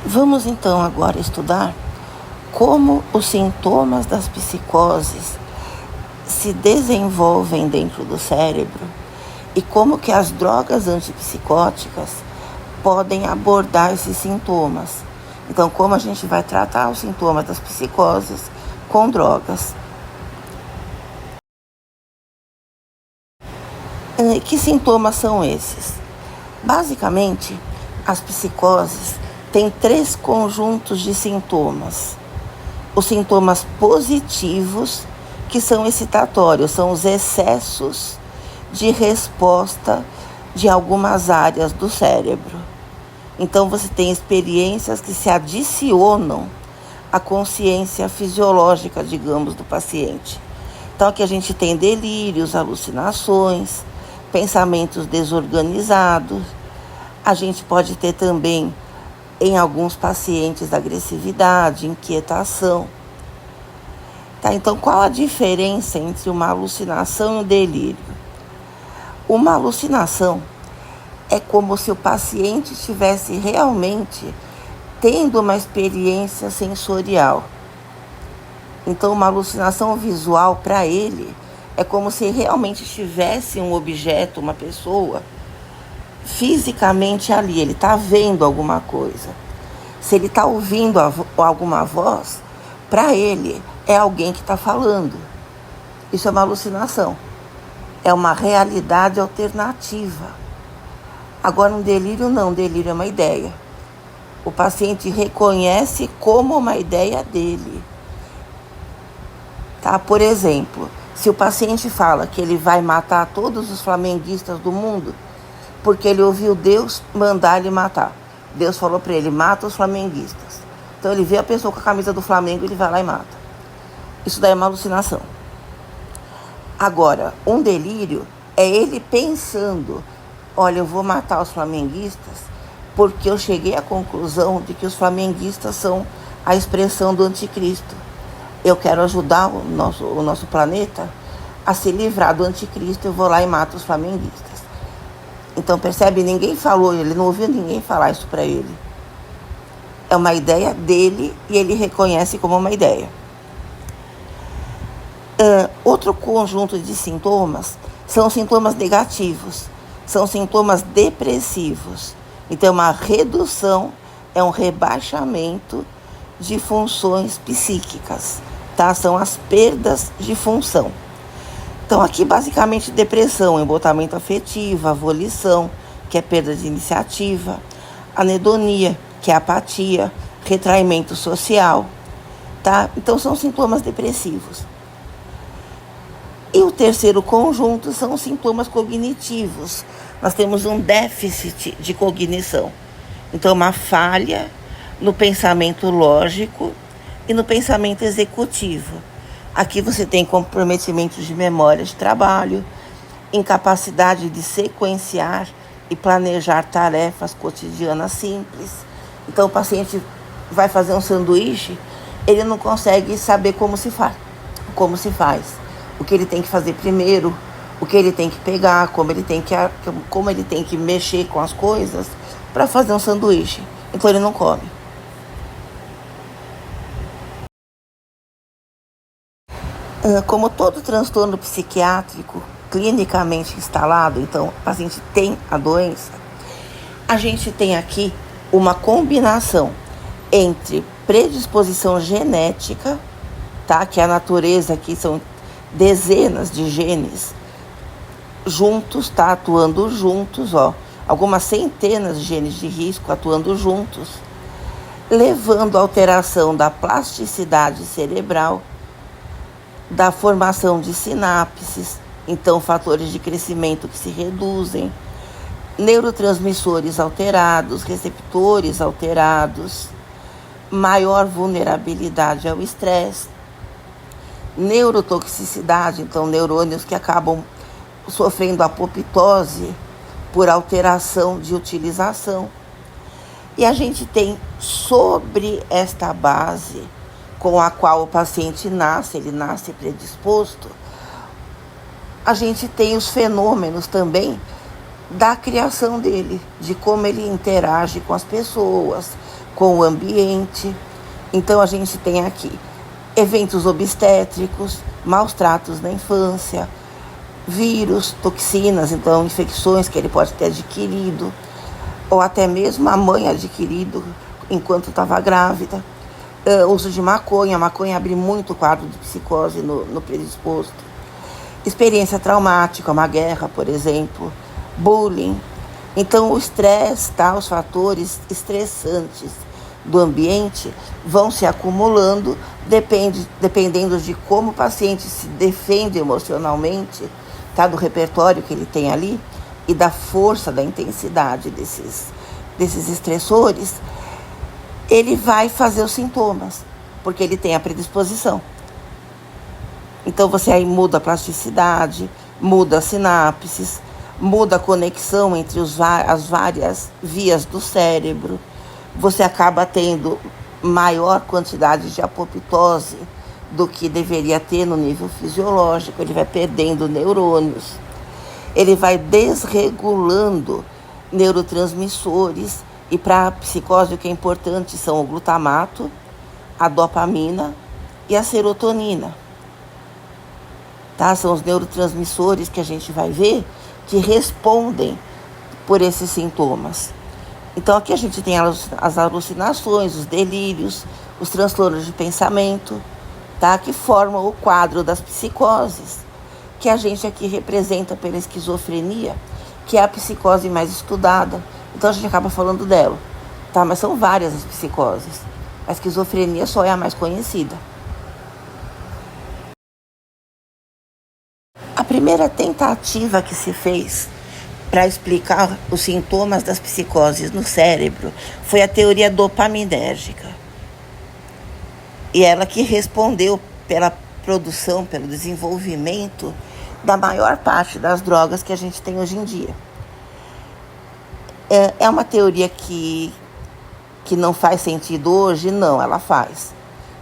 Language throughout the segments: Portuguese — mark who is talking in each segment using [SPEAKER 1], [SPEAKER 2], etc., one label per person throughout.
[SPEAKER 1] Vamos então agora estudar como os sintomas das psicoses se desenvolvem dentro do cérebro e como que as drogas antipsicóticas podem abordar esses sintomas. Então, como a gente vai tratar os sintomas das psicoses com drogas. Que sintomas são esses? Basicamente, as psicoses têm 3 conjuntos de sintomas. Os sintomas positivos, que são excitatórios, são os excessos de resposta de algumas áreas do cérebro. Então, você tem experiências que se adicionam à consciência fisiológica, digamos, do paciente. Então, aqui a gente tem delírios, alucinações, pensamentos desorganizados. A gente pode ter também, em alguns pacientes, agressividade, inquietação. Tá, então, qual a diferença entre uma alucinação e um delírio? Uma alucinação é como se o paciente estivesse realmente tendo uma experiência sensorial. Então, uma alucinação visual para ele é como se realmente tivesse um objeto, uma pessoa, fisicamente ali. Ele está vendo alguma coisa. Se ele está ouvindo alguma voz, para ele é alguém que está falando. Isso é uma alucinação. É uma realidade alternativa. Agora, um delírio não. Um delírio é uma ideia. O paciente reconhece como uma ideia dele. Tá? Por exemplo, se o paciente fala que ele vai matar todos os flamenguistas do mundo, porque ele ouviu Deus mandar ele matar. Deus falou para ele, mata os flamenguistas. Então ele vê a pessoa com a camisa do Flamengo e ele vai lá e mata. Isso daí é uma alucinação. Agora, um delírio é ele pensando, olha, eu vou matar os flamenguistas porque eu cheguei à conclusão de que os flamenguistas são a expressão do anticristo. Eu quero ajudar o nosso planeta a se livrar do anticristo, eu vou lá e mato os flamenguistas. Então, percebe? Ninguém falou, ele não ouviu ninguém falar isso para ele. É uma ideia dele e ele reconhece como uma ideia. Outro conjunto de sintomas são sintomas negativos, são sintomas depressivos. Então, uma redução é um rebaixamento de funções psíquicas, tá? São as perdas de função. Então, aqui, basicamente, depressão, embotamento afetivo, avolição, que é perda de iniciativa, anedonia, que é apatia, retraimento social, tá? Então, são sintomas depressivos. E o terceiro conjunto são os sintomas cognitivos. Nós temos um déficit de cognição. Então, uma falha no pensamento lógico e no pensamento executivo. Aqui você tem comprometimento de memória de trabalho, incapacidade de sequenciar e planejar tarefas cotidianas simples. Então, o paciente vai fazer um sanduíche, ele não consegue saber como se faz. O que ele tem que fazer primeiro, o que ele tem que pegar, como ele tem que mexer com as coisas para fazer um sanduíche. Então, ele não come. Como todo transtorno psiquiátrico clinicamente instalado, então o paciente tem a doença, a gente tem aqui uma combinação entre predisposição genética, tá? Que a natureza aqui são dezenas de genes juntos, tá? Atuando juntos, algumas centenas de genes de risco atuando juntos, levando à alteração da plasticidade cerebral, da formação de sinapses, então fatores de crescimento que se reduzem, neurotransmissores alterados, receptores alterados, maior vulnerabilidade ao estresse, neurotoxicidade, então neurônios que acabam sofrendo apoptose por alteração de utilização. E a gente tem sobre esta base com a qual o paciente nasce, ele nasce predisposto, a gente tem os fenômenos também da criação dele, de como ele interage com as pessoas, com o ambiente. Então a gente tem aqui eventos obstétricos, maus tratos na infância, vírus, toxinas, então infecções que ele pode ter adquirido, ou até mesmo a mãe adquirido enquanto estava grávida. Uso de maconha. A maconha abre muito quadro de psicose no predisposto. Experiência traumática, uma guerra, por exemplo. Bullying. Então, o estresse, tá? Os fatores estressantes do ambiente vão se acumulando, dependendo de como o paciente se defende emocionalmente, tá? Do repertório que ele tem ali e da força, da intensidade desses estressores, ele vai fazer os sintomas, porque ele tem a predisposição. Então você aí muda a plasticidade, muda as sinapses, muda a conexão entre as várias vias do cérebro. Você acaba tendo maior quantidade de apoptose do que deveria ter no nível fisiológico. Ele vai perdendo neurônios, ele vai desregulando neurotransmissores. E para a psicose o que é importante são o glutamato, a dopamina e a serotonina. Tá? São os neurotransmissores que a gente vai ver que respondem por esses sintomas. Então aqui a gente tem as alucinações, os delírios, os transtornos de pensamento, tá? Que formam o quadro das psicoses, que a gente aqui representa pela esquizofrenia, que é a psicose mais estudada. Então a gente acaba falando dela, tá? Mas são várias as psicoses. A esquizofrenia só é a mais conhecida. A primeira tentativa que se fez para explicar os sintomas das psicoses no cérebro foi a teoria dopaminérgica. E ela que respondeu pela produção, pelo desenvolvimento da maior parte das drogas que a gente tem hoje em dia. É uma teoria que não faz sentido hoje? Não, ela faz.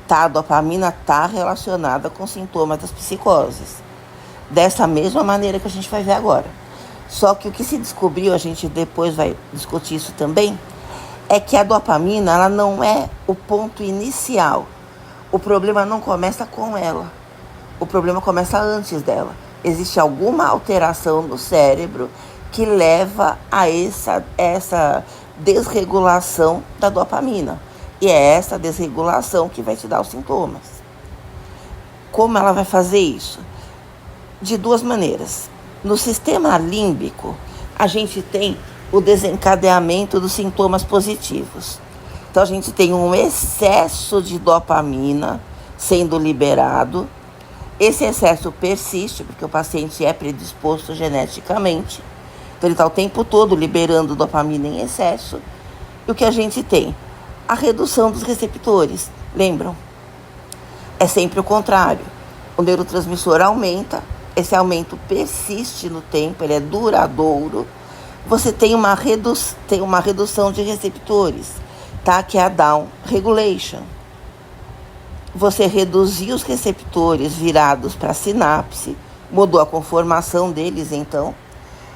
[SPEAKER 1] Tá? A dopamina está relacionada com sintomas das psicoses. Dessa mesma maneira que a gente vai ver agora. Só que o que se descobriu, a gente depois vai discutir isso também, é que a dopamina ela não é o ponto inicial. O problema não começa com ela. O problema começa antes dela. Existe alguma alteração no cérebro que leva a essa desregulação da dopamina. E é essa desregulação que vai te dar os sintomas. Como ela vai fazer isso? De duas maneiras. No sistema límbico, a gente tem o desencadeamento dos sintomas positivos. Então, a gente tem um excesso de dopamina sendo liberado. Esse excesso persiste, porque o paciente é predisposto geneticamente. Então, ele está o tempo todo liberando dopamina em excesso. E o que a gente tem? A redução dos receptores. Lembram? É sempre o contrário. O neurotransmissor aumenta, esse aumento persiste no tempo, ele é duradouro. Você tem uma redução de receptores, tá? Que é a down regulation. Você reduziu os receptores virados para a sinapse, mudou a conformação deles, então.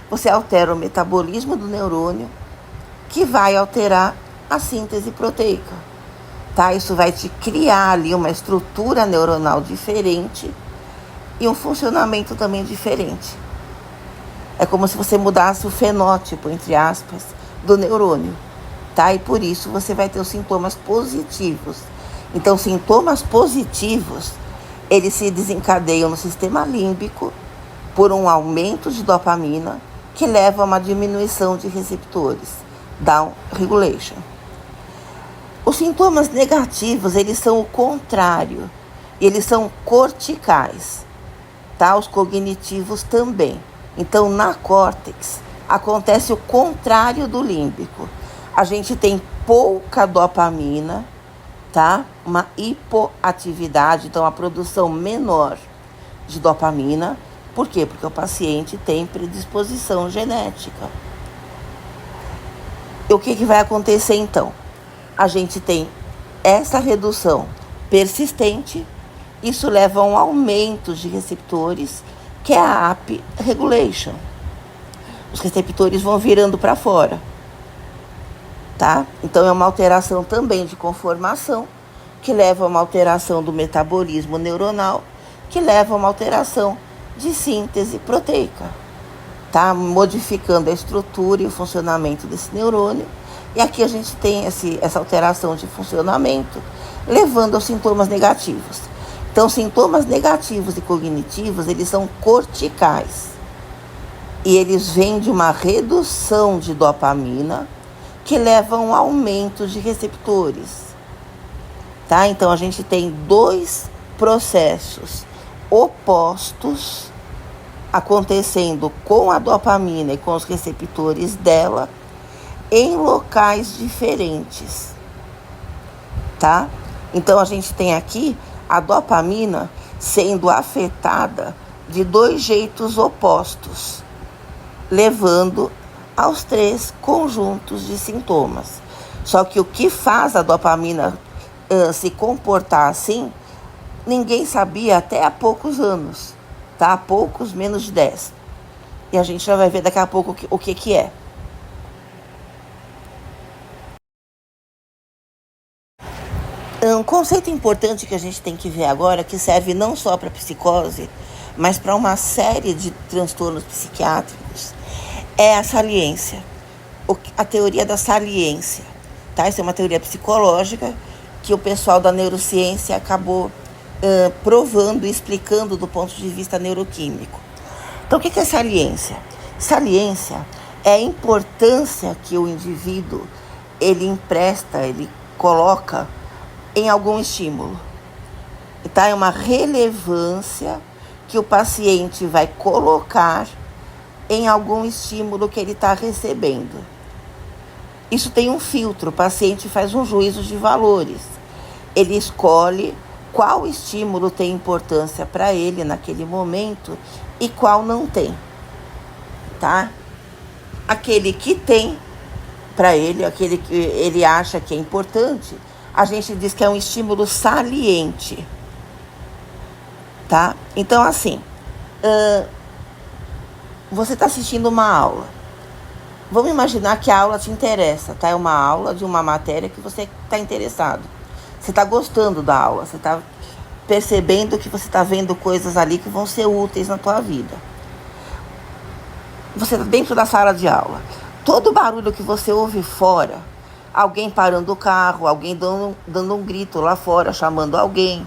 [SPEAKER 1] Você altera o metabolismo do neurônio, que vai alterar a síntese proteica. Tá? Isso vai te criar ali uma estrutura neuronal diferente e um funcionamento também diferente. É como se você mudasse o fenótipo, entre aspas, do neurônio. Tá? E por isso você vai ter os sintomas positivos. Então, sintomas positivos, eles se desencadeiam no sistema límbico por um aumento de dopamina que leva a uma diminuição de receptores, down regulation. Os sintomas negativos, eles são o contrário, eles são corticais, tá? Os cognitivos também. Então, na córtex, acontece o contrário do límbico. A gente tem pouca dopamina, tá? Uma hipoatividade, então a produção menor de dopamina. Por quê? Porque o paciente tem predisposição genética. E o que vai acontecer então? A gente tem essa redução persistente, isso leva a um aumento de receptores, que é a up regulation. Os receptores vão virando para fora, tá? Então é uma alteração também de conformação, que leva a uma alteração do metabolismo neuronal, que leva a uma alteração de síntese proteica, tá? Modificando a estrutura e o funcionamento desse neurônio. E aqui a gente tem essa alteração de funcionamento, levando aos sintomas negativos. Então, sintomas negativos e cognitivos, eles são corticais. E eles vêm de uma redução de dopamina, que leva a um aumento de receptores. Tá? Então, a gente tem dois processos opostos acontecendo com a dopamina e com os receptores dela em locais diferentes, tá? Então, a gente tem aqui a dopamina sendo afetada de dois jeitos opostos, levando aos 3 conjuntos de sintomas. Só que o que faz a dopamina se comportar assim, ninguém sabia até há poucos anos, tá? Há poucos, menos de 10. E a gente já vai ver daqui a pouco o que é. Um conceito importante que a gente tem que ver agora, que serve não só para psicose, mas para uma série de transtornos psiquiátricos, é a saliência, a teoria da saliência. Tá? Isso é uma teoria psicológica que o pessoal da neurociência acabou provando e explicando do ponto de vista neuroquímico. Então, o que é saliência? Saliência é a importância que o indivíduo ele empresta, ele coloca em algum estímulo. Tá? É uma relevância que o paciente vai colocar em algum estímulo que ele está recebendo. Isso tem um filtro, o paciente faz um juízo de valores. Ele escolhe qual estímulo tem importância para ele naquele momento e qual não tem. Tá? Aquele que tem para ele, aquele que ele acha que é importante, a gente diz que é um estímulo saliente. Tá? Então, assim, você está assistindo uma aula. Vamos imaginar que a aula te interessa, tá? É uma aula de uma matéria que você está interessado. Você está gostando da aula, você está percebendo que você está vendo coisas ali que vão ser úteis na tua vida. Você está dentro da sala de aula. Todo barulho que você ouve fora, alguém parando o carro, alguém dando um grito lá fora, chamando alguém.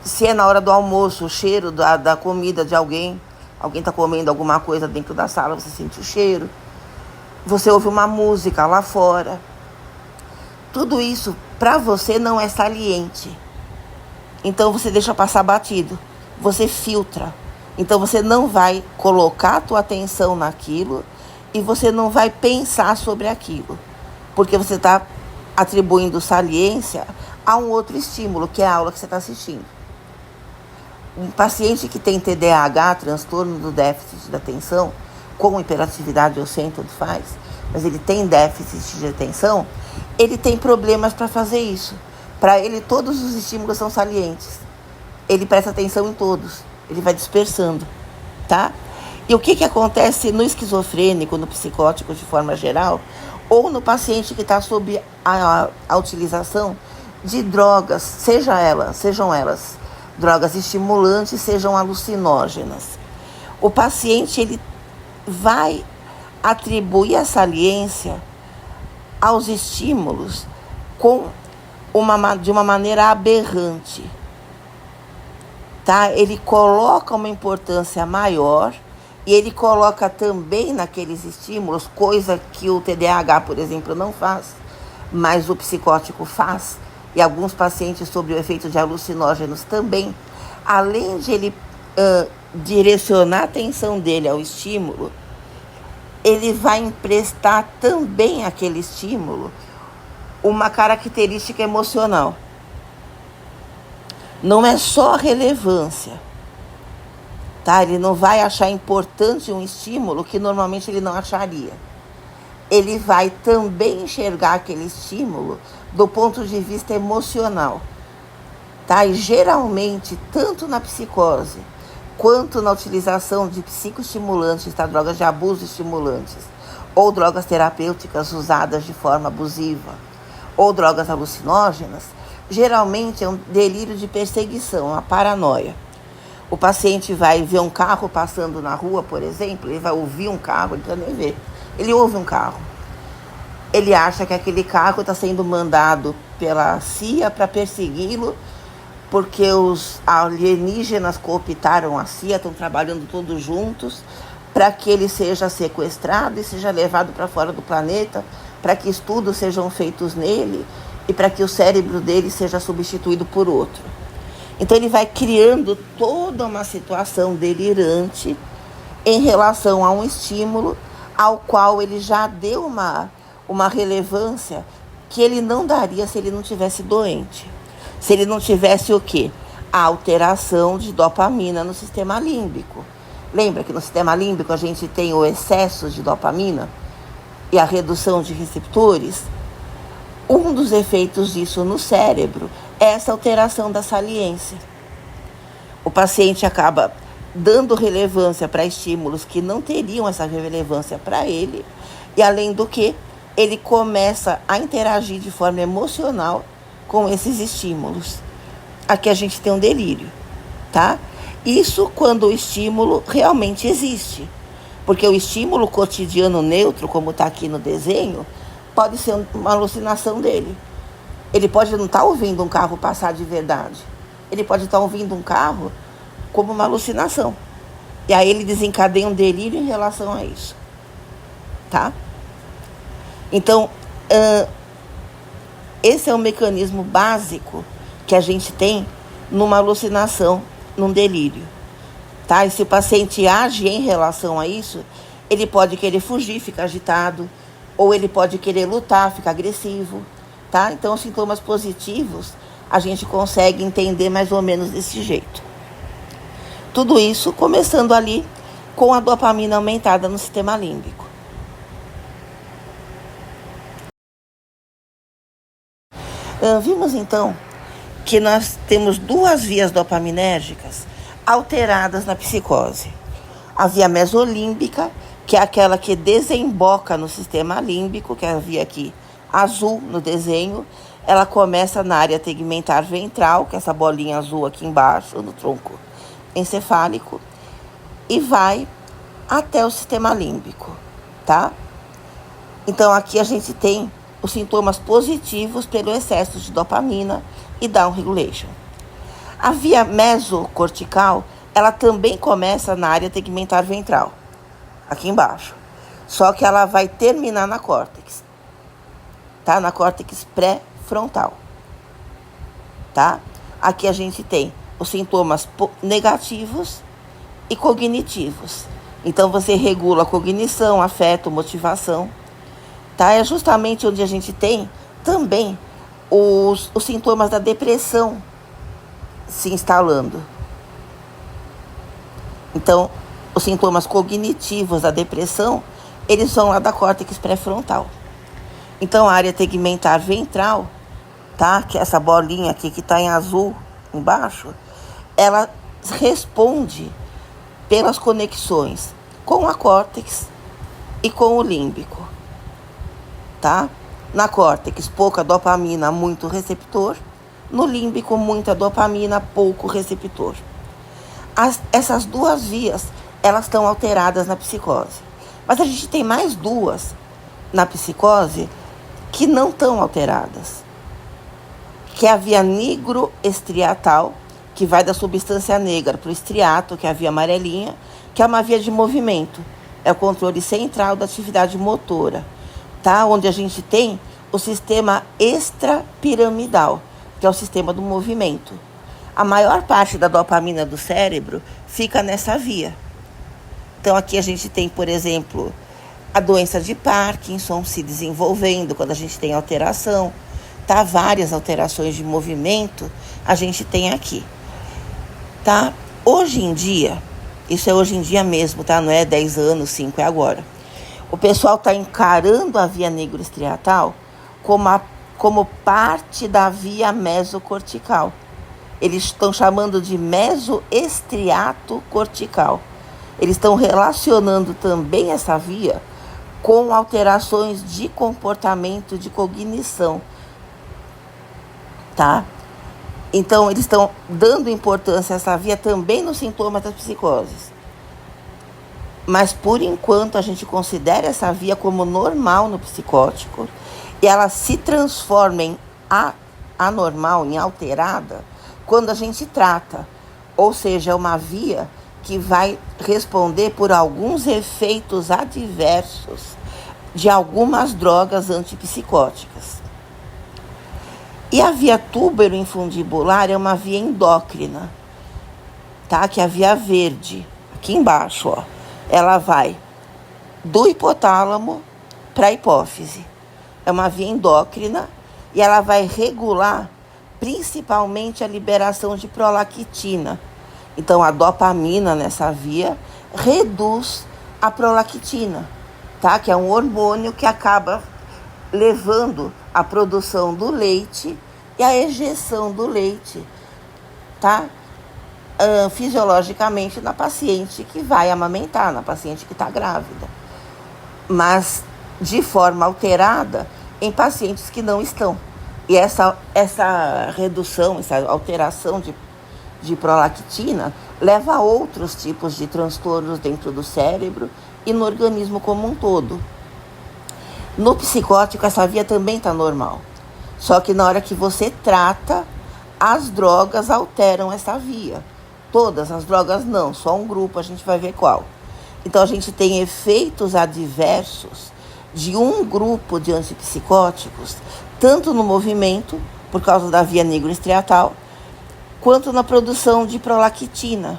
[SPEAKER 1] Se é na hora do almoço, o cheiro da comida de alguém está comendo alguma coisa dentro da sala, você sente o cheiro. Você ouve uma música lá fora. Tudo isso, para você, não é saliente. Então, você deixa passar batido. Você filtra. Então, você não vai colocar a tua atenção naquilo e você não vai pensar sobre aquilo. Porque você está atribuindo saliência a um outro estímulo, que é a aula que você está assistindo. Um paciente que tem TDAH, transtorno do déficit de atenção, com hiperatividade ou sem, tudo faz, mas ele tem déficit de atenção, ele tem problemas para fazer isso. Para ele, todos os estímulos são salientes. Ele presta atenção em todos. Ele vai dispersando, tá? E o que acontece no esquizofrênico, no psicótico de forma geral, ou no paciente que está sob a utilização de drogas, sejam elas drogas estimulantes, sejam alucinógenas. O paciente ele vai atribuir a saliência aos estímulos de uma maneira aberrante. Tá? Ele coloca uma importância maior e ele coloca também naqueles estímulos, coisa que o TDAH, por exemplo, não faz, mas o psicótico faz, e alguns pacientes sob o efeito de alucinógenos também. Além de ele direcionar a atenção dele ao estímulo, ele vai emprestar também àquele estímulo uma característica emocional. Não é só relevância, tá? Ele não vai achar importante um estímulo que normalmente ele não acharia. Ele vai também enxergar aquele estímulo do ponto de vista emocional, tá? E geralmente, tanto na psicose quanto na utilização de psicoestimulantes, tá? Drogas de abuso estimulantes, ou drogas terapêuticas usadas de forma abusiva, ou drogas alucinógenas, geralmente é um delírio de perseguição, uma paranoia. O paciente vai ver um carro passando na rua, por exemplo, ele vai ouvir um carro, ele não precisa nem ver. Ele ouve um carro. Ele acha que aquele carro está sendo mandado pela CIA para persegui-lo, porque os alienígenas cooptaram a CIA, estão trabalhando todos juntos, para que ele seja sequestrado e seja levado para fora do planeta, para que estudos sejam feitos nele e para que o cérebro dele seja substituído por outro. Então ele vai criando toda uma situação delirante em relação a um estímulo ao qual ele já deu uma relevância que ele não daria se ele não tivesse doente. Se ele não tivesse o quê? A alteração de dopamina no sistema límbico. Lembra que no sistema límbico a gente tem o excesso de dopamina e a redução de receptores? Um dos efeitos disso no cérebro é essa alteração da saliência. O paciente acaba dando relevância para estímulos que não teriam essa relevância para ele, e além do que, ele começa a interagir de forma emocional com esses estímulos. Aqui a gente tem um delírio, tá? Isso quando o estímulo realmente existe. Porque o estímulo cotidiano neutro, como está aqui no desenho, pode ser uma alucinação dele. Ele pode não estar ouvindo um carro passar de verdade. Ele pode estar ouvindo um carro como uma alucinação. E aí ele desencadeia um delírio em relação a isso. Tá? Então, esse é o mecanismo básico que a gente tem numa alucinação, num delírio. Tá? E se o paciente age em relação a isso, ele pode querer fugir, ficar agitado, ou ele pode querer lutar, ficar agressivo. Tá? Então, os sintomas positivos a gente consegue entender mais ou menos desse jeito. Tudo isso começando ali com a dopamina aumentada no sistema límbico. Vimos então que nós temos duas vias dopaminérgicas alteradas na psicose. A via mesolímbica, que é aquela que desemboca no sistema límbico, que é a via aqui azul no desenho, ela começa na área tegmentar ventral, que é essa bolinha azul aqui embaixo, no tronco encefálico, e vai até o sistema límbico, tá? Então aqui a gente tem os sintomas positivos pelo excesso de dopamina e downregulation. A via mesocortical, ela também começa na área tegmentar ventral, aqui embaixo, só que ela vai terminar na córtex, tá? Na córtex pré-frontal, tá? Aqui a gente tem os sintomas negativos e cognitivos. Então você regula a cognição, afeto, motivação, tá? É justamente onde a gente tem também os sintomas da depressão se instalando. Então, os sintomas cognitivos da depressão, eles vão lá da córtex pré-frontal. Então, a área tegmentar ventral, tá? Que é essa bolinha aqui que está em azul embaixo, ela responde pelas conexões com a córtex e com o límbico, tá? Na córtex, pouca dopamina, muito receptor. No límbico, muita dopamina, pouco receptor. Essas duas vias, elas estão alteradas na psicose. Mas a gente tem mais duas na psicose que não estão alteradas. Que é a via nigroestriatal, que vai da substância negra para o estriato, que é a via amarelinha, que é uma via de movimento. É o controle central da atividade motora, tá? Onde a gente tem o sistema extrapiramidal, que é o sistema do movimento. A maior parte da dopamina do cérebro fica nessa via. Então aqui a gente tem, por exemplo, a doença de Parkinson se desenvolvendo quando a gente tem alteração, tá? Várias alterações de movimento a gente tem aqui, tá? Hoje em dia, isso é hoje em dia mesmo, tá? Não é 10 anos, 5, é agora. O pessoal está encarando a via nigroestriatal como parte da via mesocortical. eles estão chamando de mesoestriato cortical. Eles estão relacionando também essa via com alterações de comportamento, de cognição, tá? Então, eles estão dando importância a essa via também nos sintomas das psicoses. Mas, por enquanto, a gente considera essa via como normal no psicótico e ela se transforma em anormal, em alterada, quando a gente trata. Ou seja, é uma via que vai responder por alguns efeitos adversos de algumas drogas antipsicóticas. E a via túbero-infundibular é uma via endócrina, tá? Que é a via verde, aqui embaixo, ó. Ela vai do hipotálamo para a hipófise. É uma via endócrina e ela vai regular principalmente a liberação de prolactina. Então, a dopamina nessa via reduz a prolactina, tá? Que é um hormônio que acaba levando a produção do leite e a ejeção do leite, tá? Fisiologicamente na paciente que vai amamentar, na paciente que está grávida. Mas de forma alterada em pacientes que não estão. E essa redução, essa alteração de prolactina leva a outros tipos de transtornos dentro do cérebro e no organismo como um todo. No psicótico, essa via também está normal. Só que na hora que você trata, as drogas alteram essa via. Todas as drogas não, só um grupo, a gente vai ver qual. Então, a gente tem efeitos adversos de um grupo de antipsicóticos, tanto no movimento, por causa da via nigroestriatal, quanto na produção de prolactina,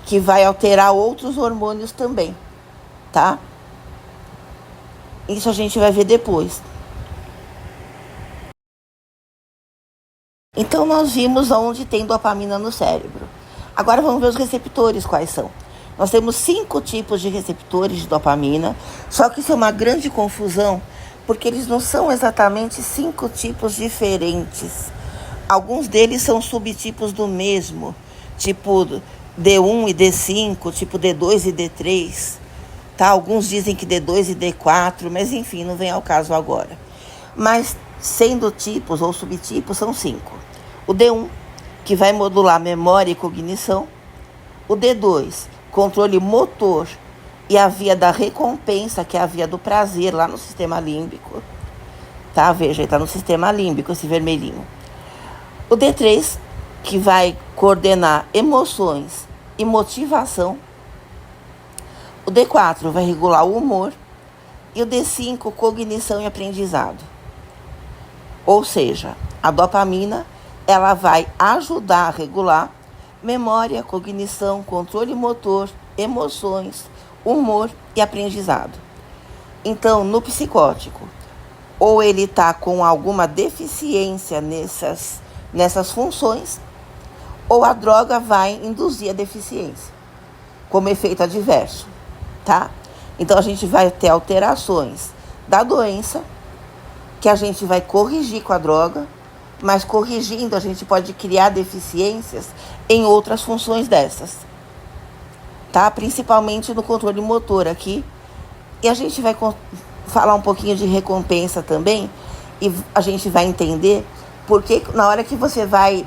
[SPEAKER 1] que vai alterar outros hormônios também, tá? Isso a gente vai ver depois. Então, nós vimos onde tem dopamina no cérebro. Agora vamos ver os receptores, quais são. Nós temos 5 tipos de receptores de dopamina, só que isso é uma grande confusão, porque eles não são exatamente 5 tipos diferentes. Alguns deles são subtipos do mesmo, tipo D1 e D5, tipo D2 e D3. Tá? Alguns dizem que D2 e D4, mas enfim, não vem ao caso agora. Mas sendo tipos ou subtipos, são 5. O D1, que vai modular memória e cognição. O D2, controle motor e a via da recompensa, que é a via do prazer, lá no sistema límbico. Tá? Veja, ele está no sistema límbico, esse vermelhinho. O D3, que vai coordenar emoções e motivação. O D4 vai regular o humor. E o D5, cognição e aprendizado. Ou seja, a dopamina, ela vai ajudar a regular memória, cognição, controle motor, emoções, humor e aprendizado. Então, no psicótico, ou ele está com alguma deficiência nessas funções, ou a droga vai induzir a deficiência, como efeito adverso, tá? Então, a gente vai ter alterações da doença, que a gente vai corrigir com a droga, mas corrigindo a gente pode criar deficiências em outras funções dessas, tá? Principalmente no controle motor aqui. E a gente vai falar um pouquinho de recompensa também, e a gente vai entender porque na hora que você vai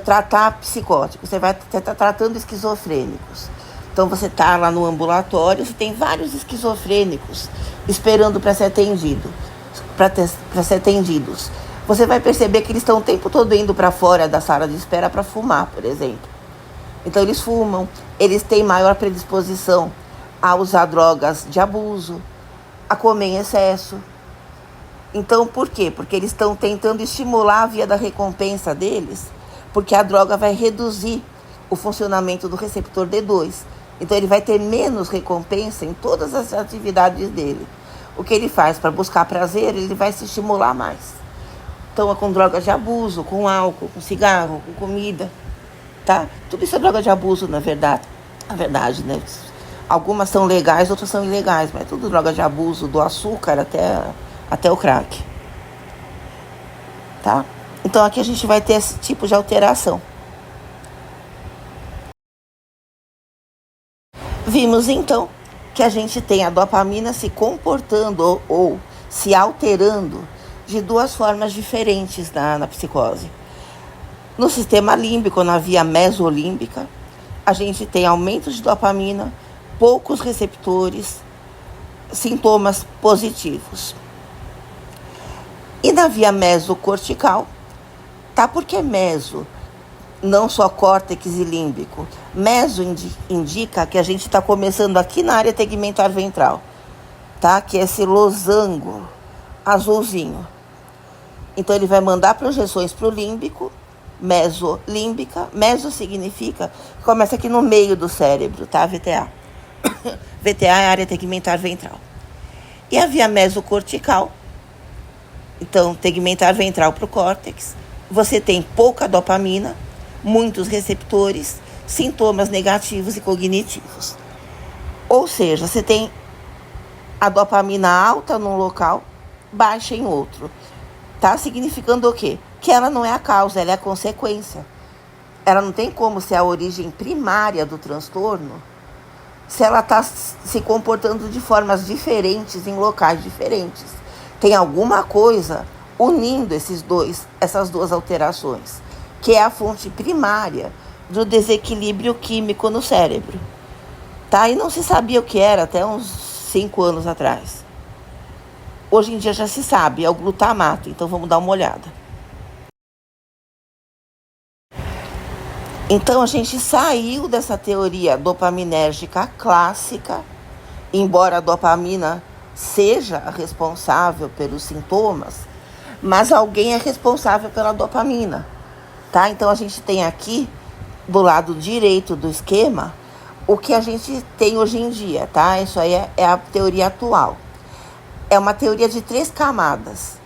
[SPEAKER 1] tratar psicóticos, você vai estar tratando esquizofrênicos. Então você está lá no ambulatório, você tem vários esquizofrênicos esperando para ser atendidos. Você vai perceber que eles estão o tempo todo indo para fora da sala de espera para fumar, por exemplo. Então eles fumam, eles têm maior predisposição a usar drogas de abuso, a comer em excesso. Então por quê? Porque eles estão tentando estimular a via da recompensa deles, porque a droga vai reduzir o funcionamento do receptor D2. Então ele vai ter menos recompensa em todas as atividades dele. O que ele faz para buscar prazer, ele vai se estimular mais. Então é com drogas de abuso, com álcool, com cigarro, com comida, tá? Tudo isso é droga de abuso, na verdade. Na verdade, né? Algumas são legais, outras são ilegais, mas é tudo droga de abuso, do açúcar até o crack, tá? Então aqui a gente vai ter esse tipo de alteração, Vimos então que a gente tem a dopamina se comportando ou se alterando de duas formas diferentes na psicose. No sistema límbico, na via mesolímbica, a gente tem aumento de dopamina, poucos receptores, sintomas positivos. E na via mesocortical, tá? Porque meso, não só córtex e límbico. Meso indica que a gente está começando aqui na área tegmentar ventral, tá? Que é esse losango azulzinho. Então ele vai mandar projeções para o límbico, mesolímbica. Meso significa que começa aqui no meio do cérebro, tá? VTA. VTA é a área tegmentar ventral. E a via mesocortical, então tegmentar ventral para o córtex, você tem pouca dopamina, muitos receptores, sintomas negativos e cognitivos. Ou seja, você tem a dopamina alta num local, baixa em outro. Tá significando o quê? Que ela não é a causa, ela é a consequência. Ela não tem como ser a origem primária do transtorno se ela está se comportando de formas diferentes em locais diferentes. Tem alguma coisa unindo essas duas alterações, que é a fonte primária do desequilíbrio químico no cérebro. Tá? E não se sabia o que era até uns 5 anos atrás. Hoje em dia já se sabe, é o glutamato, então vamos dar uma olhada. Então a gente saiu dessa teoria dopaminérgica clássica, embora a dopamina seja responsável pelos sintomas, mas alguém é responsável pela dopamina, tá? Então a gente tem aqui, do lado direito do esquema, o que a gente tem hoje em dia, tá? Isso aí é a teoria atual. É uma teoria de 3 camadas.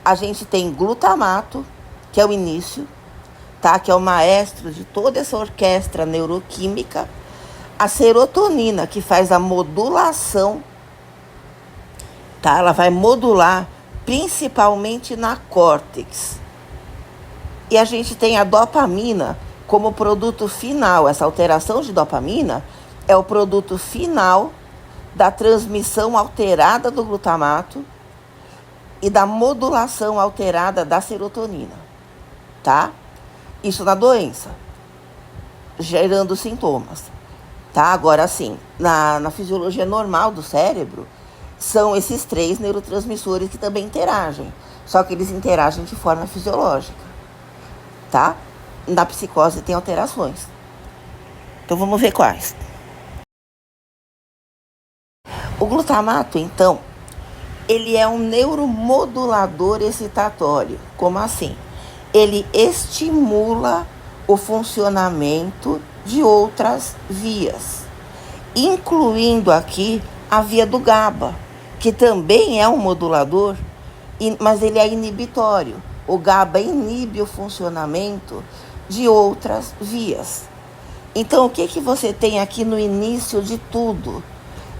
[SPEAKER 1] A gente tem glutamato, que é o início, tá? Que é o maestro de toda essa orquestra neuroquímica. A serotonina, que faz a modulação, tá? Ela vai modular principalmente na córtex. E a gente tem a dopamina como produto final. Essa alteração de dopamina é o produto final da transmissão alterada do glutamato e da modulação alterada da serotonina, tá? Isso na doença, gerando sintomas, tá? Agora sim, na fisiologia normal do cérebro, são esses 3 neurotransmissores que também interagem, só que eles interagem de forma fisiológica, tá? Na psicose tem alterações. Então vamos ver quais. O glutamato, então, ele é um neuromodulador excitatório. Como assim? Ele estimula o funcionamento de outras vias, incluindo aqui a via do GABA, que também é um modulador, mas ele é inibitório. O GABA inibe o funcionamento de outras vias. Então, o que você tem aqui no início de tudo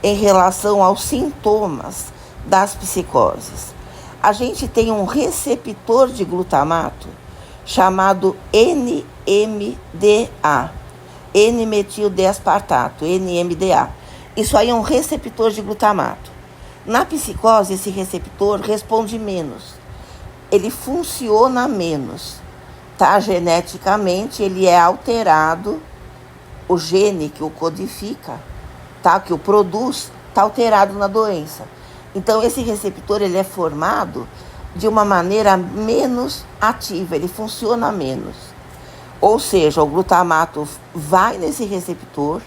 [SPEAKER 1] em relação aos sintomas das psicoses? A gente tem um receptor de glutamato chamado NMDA, N-metil-D-aspartato, NMDA. Isso aí é um receptor de glutamato. Na psicose, esse receptor responde menos. Ele funciona menos, tá? Geneticamente, ele é alterado. O gene que o codifica, tá? Que o produz, está alterado na doença. Então, esse receptor ele é formado de uma maneira menos ativa, ele funciona menos. Ou seja, o glutamato vai nesse receptor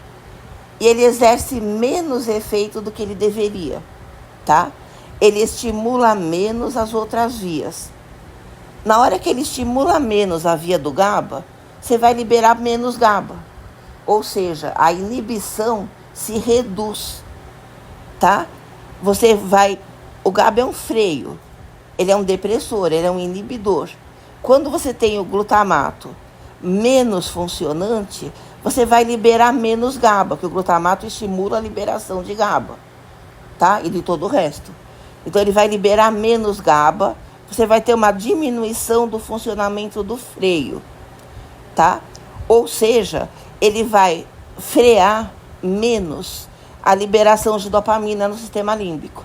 [SPEAKER 1] e ele exerce menos efeito do que ele deveria, tá? Ele estimula menos as outras vias. Na hora que ele estimula menos a via do GABA, você vai liberar menos GABA. Ou seja, a inibição se reduz, tá? O GABA é um freio, ele é um depressor, ele é um inibidor. Quando você tem o glutamato menos funcionante, você vai liberar menos GABA, porque o glutamato estimula a liberação de GABA, tá? E de todo o resto. Então, ele vai liberar menos GABA, você vai ter uma diminuição do funcionamento do freio, tá? Ou seja, ele vai frear menos a liberação de dopamina no sistema límbico.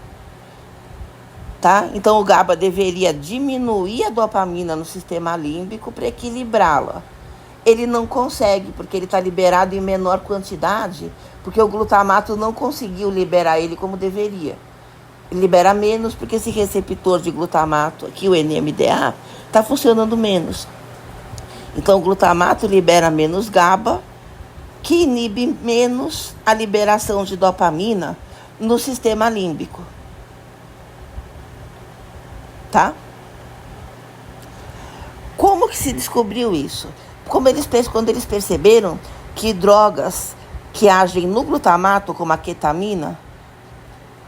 [SPEAKER 1] Tá? Então, o GABA deveria diminuir a dopamina no sistema límbico para equilibrá-la. Ele não consegue, porque ele está liberado em menor quantidade, porque o glutamato não conseguiu liberar ele como deveria. Ele libera menos porque esse receptor de glutamato, aqui o NMDA, está funcionando menos. Então, o glutamato libera menos GABA, que inibe menos a liberação de dopamina no sistema límbico. Tá? Como que se descobriu isso? Quando eles perceberam que drogas que agem no glutamato, como a ketamina,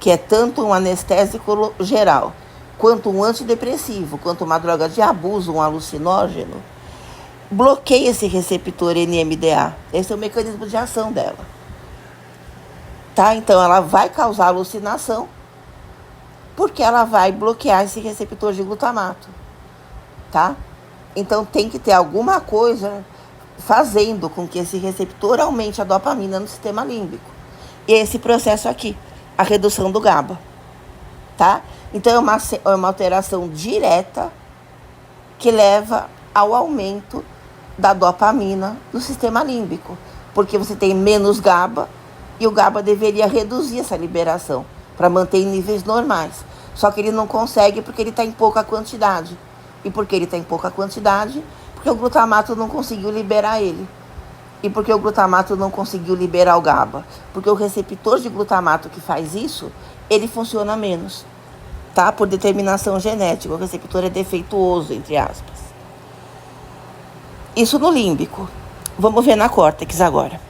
[SPEAKER 1] que é tanto um anestésico geral, quanto um antidepressivo, quanto uma droga de abuso, um alucinógeno, bloqueia esse receptor NMDA. Esse é o mecanismo de ação dela. Tá? Então, ela vai causar alucinação, porque ela vai bloquear esse receptor de glutamato. Tá? Então, tem que ter alguma coisa fazendo com que esse receptor aumente a dopamina no sistema límbico. E esse processo aqui, a redução do GABA. Tá? Então, é uma alteração direta que leva ao aumento da dopamina no sistema límbico, porque você tem menos GABA e o GABA deveria reduzir essa liberação para manter em níveis normais. Só que ele não consegue porque ele está em pouca quantidade. E por que ele está em pouca quantidade? Porque o glutamato não conseguiu liberar ele. E porque o glutamato não conseguiu liberar o GABA? Porque o receptor de glutamato que faz isso, ele funciona menos. Tá? Por determinação genética. O receptor é defeituoso, entre aspas. Isso no límbico. Vamos ver na córtex agora.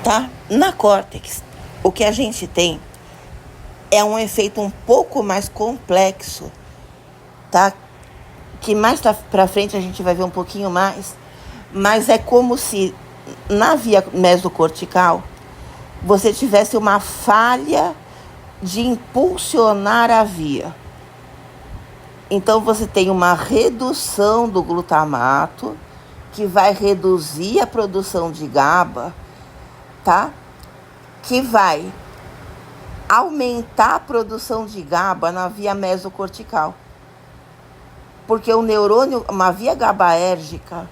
[SPEAKER 1] Tá? Na córtex, o que a gente tem é um efeito um pouco mais complexo, tá? Que mais pra frente a gente vai ver um pouquinho mais, mas é como se na via mesocortical você tivesse uma falha de impulsionar a via. Então, você tem uma redução do glutamato, que vai reduzir a produção de GABA, tá? Que vai aumentar a produção de GABA na via mesocortical. Porque o neurônio, uma via GABAérgica,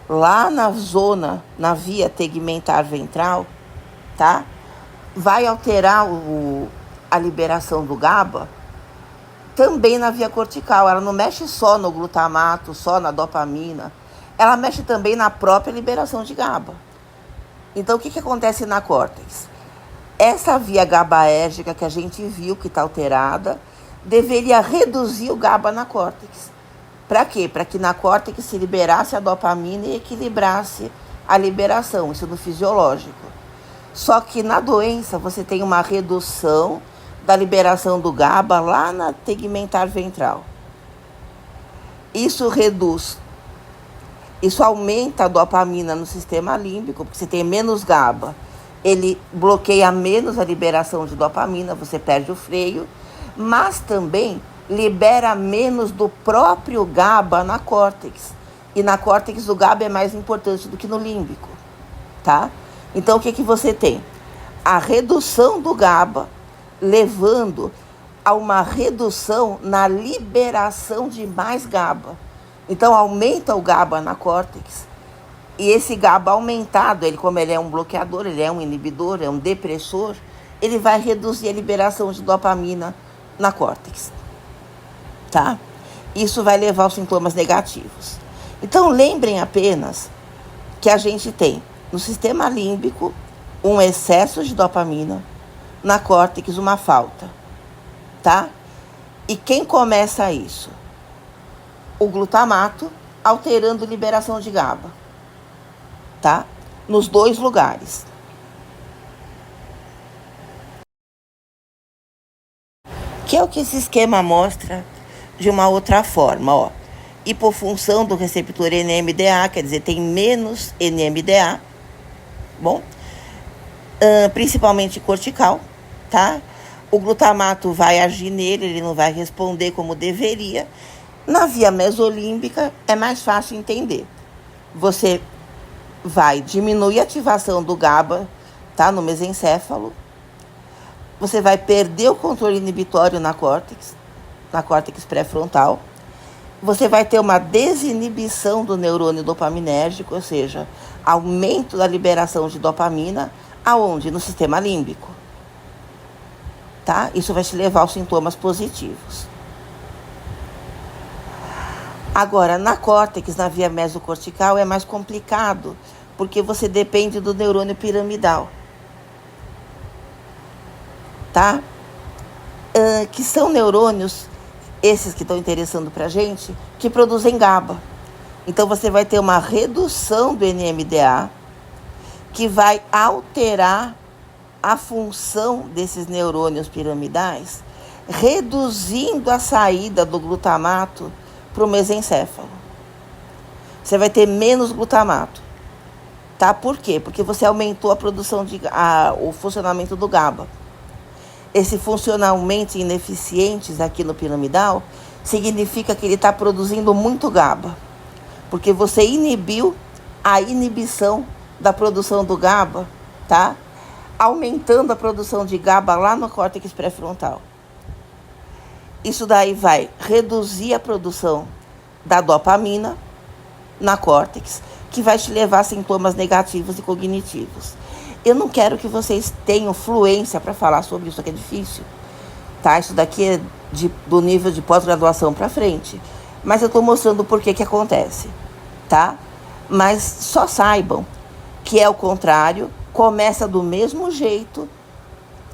[SPEAKER 1] lá na via tegmentar ventral, tá? Vai alterar a liberação do GABA também na via cortical. Ela não mexe só no glutamato, só na dopamina. Ela mexe também na própria liberação de GABA. Então, o que acontece na córtex? Essa via GABAérgica que a gente viu que está alterada, deveria reduzir o GABA na córtex. Para quê? Para que na córtex se liberasse a dopamina e equilibrasse a liberação, isso no fisiológico. Só que na doença você tem uma redução da liberação do GABA lá na tegmentar ventral. Isso aumenta a dopamina no sistema límbico, porque você tem menos GABA. Ele bloqueia menos a liberação de dopamina, você perde o freio, mas também libera menos do próprio GABA na córtex. E na córtex o GABA é mais importante do que no límbico, tá? Então o que você tem? A redução do GABA, levando a uma redução na liberação de mais GABA. Então, aumenta o GABA na córtex. E esse GABA aumentado, como ele é um bloqueador, ele é um inibidor, é um depressor, ele vai reduzir a liberação de dopamina na córtex. Tá? Isso vai levar aos sintomas negativos. Então, lembrem apenas que a gente tem no sistema límbico um excesso de dopamina, na córtex uma falta, tá? E quem começa isso? O glutamato, alterando a liberação de GABA, tá? Nos dois lugares. Que é o que esse esquema mostra de uma outra forma, ó. Hipofunção do receptor NMDA, quer dizer, tem menos NMDA, bom? Principalmente cortical, tá? O glutamato vai agir nele, ele não vai responder como deveria. Na via mesolímbica é mais fácil entender. Você vai diminuir a ativação do GABA, tá, no mesencéfalo. Você vai perder o controle inibitório na córtex pré-frontal. Você vai ter uma desinibição do neurônio dopaminérgico, ou seja, aumento da liberação de dopamina, aonde? No sistema límbico. Tá? Isso vai te levar aos sintomas positivos. Agora, na córtex, na via mesocortical, é mais complicado, porque você depende do neurônio piramidal. Tá? Que são neurônios, esses que estão interessando pra gente, que produzem GABA. Então, você vai ter uma redução do NMDA, que vai alterar a função desses neurônios piramidais, reduzindo a saída do glutamato para o mesencéfalo. Você vai ter menos glutamato. Tá? Por quê? Porque você aumentou a produção o funcionamento do GABA. Esse funcionamento ineficientes aqui no piramidal significa que ele está produzindo muito GABA. Porque você inibiu a inibição da produção do GABA, tá? Aumentando a produção de GABA lá no córtex pré-frontal. Isso daí vai reduzir a produção da dopamina na córtex, que vai te levar a sintomas negativos e cognitivos. Eu não quero que vocês tenham fluência para falar sobre isso, que é difícil. Tá? Isso daqui é do nível de pós-graduação para frente. Mas eu estou mostrando por que acontece. Tá? Mas só saibam que é o contrário, começa do mesmo jeito,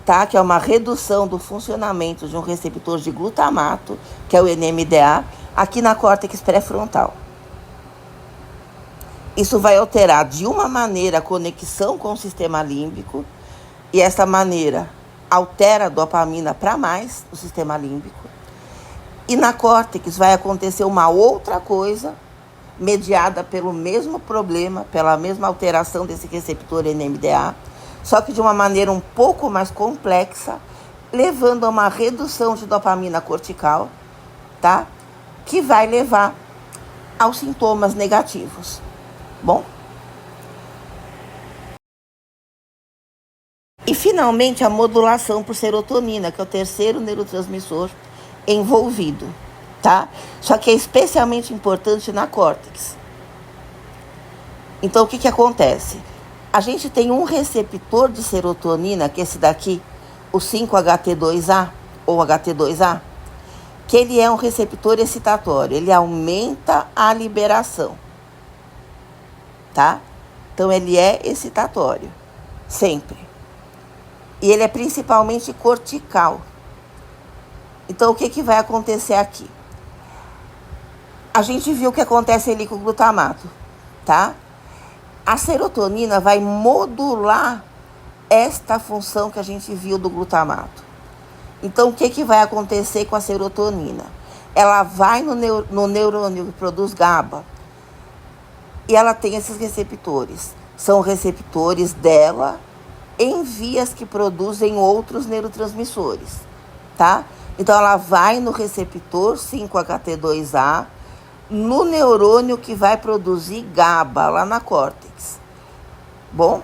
[SPEAKER 1] tá? Que é uma redução do funcionamento de um receptor de glutamato, que é o NMDA, aqui na córtex pré-frontal. Isso vai alterar de uma maneira a conexão com o sistema límbico, e essa maneira altera a dopamina para mais no sistema límbico. E na córtex vai acontecer uma outra coisa, mediada pelo mesmo problema, pela mesma alteração desse receptor NMDA, só que de uma maneira um pouco mais complexa, levando a uma redução de dopamina cortical, tá? Que vai levar aos sintomas negativos. Bom? E finalmente a modulação por serotonina, que é o terceiro neurotransmissor envolvido, tá? Só que é especialmente importante na córtex. Então, o que acontece? A gente tem um receptor de serotonina, que é esse daqui, o 5-HT2A, ou HT2A, que ele é um receptor excitatório, ele aumenta a liberação, tá? Então, ele é excitatório, sempre. E ele é principalmente cortical. Então, o que vai acontecer aqui? A gente viu o que acontece ali com o glutamato, tá? A serotonina vai modular esta função que a gente viu do glutamato. Então, o que vai acontecer com a serotonina? Ela vai no neurônio que produz GABA e ela tem esses receptores. São receptores dela em vias que produzem outros neurotransmissores, tá? Então, ela vai no receptor 5-HT2A, no neurônio que vai produzir GABA, lá na córtex. Bom,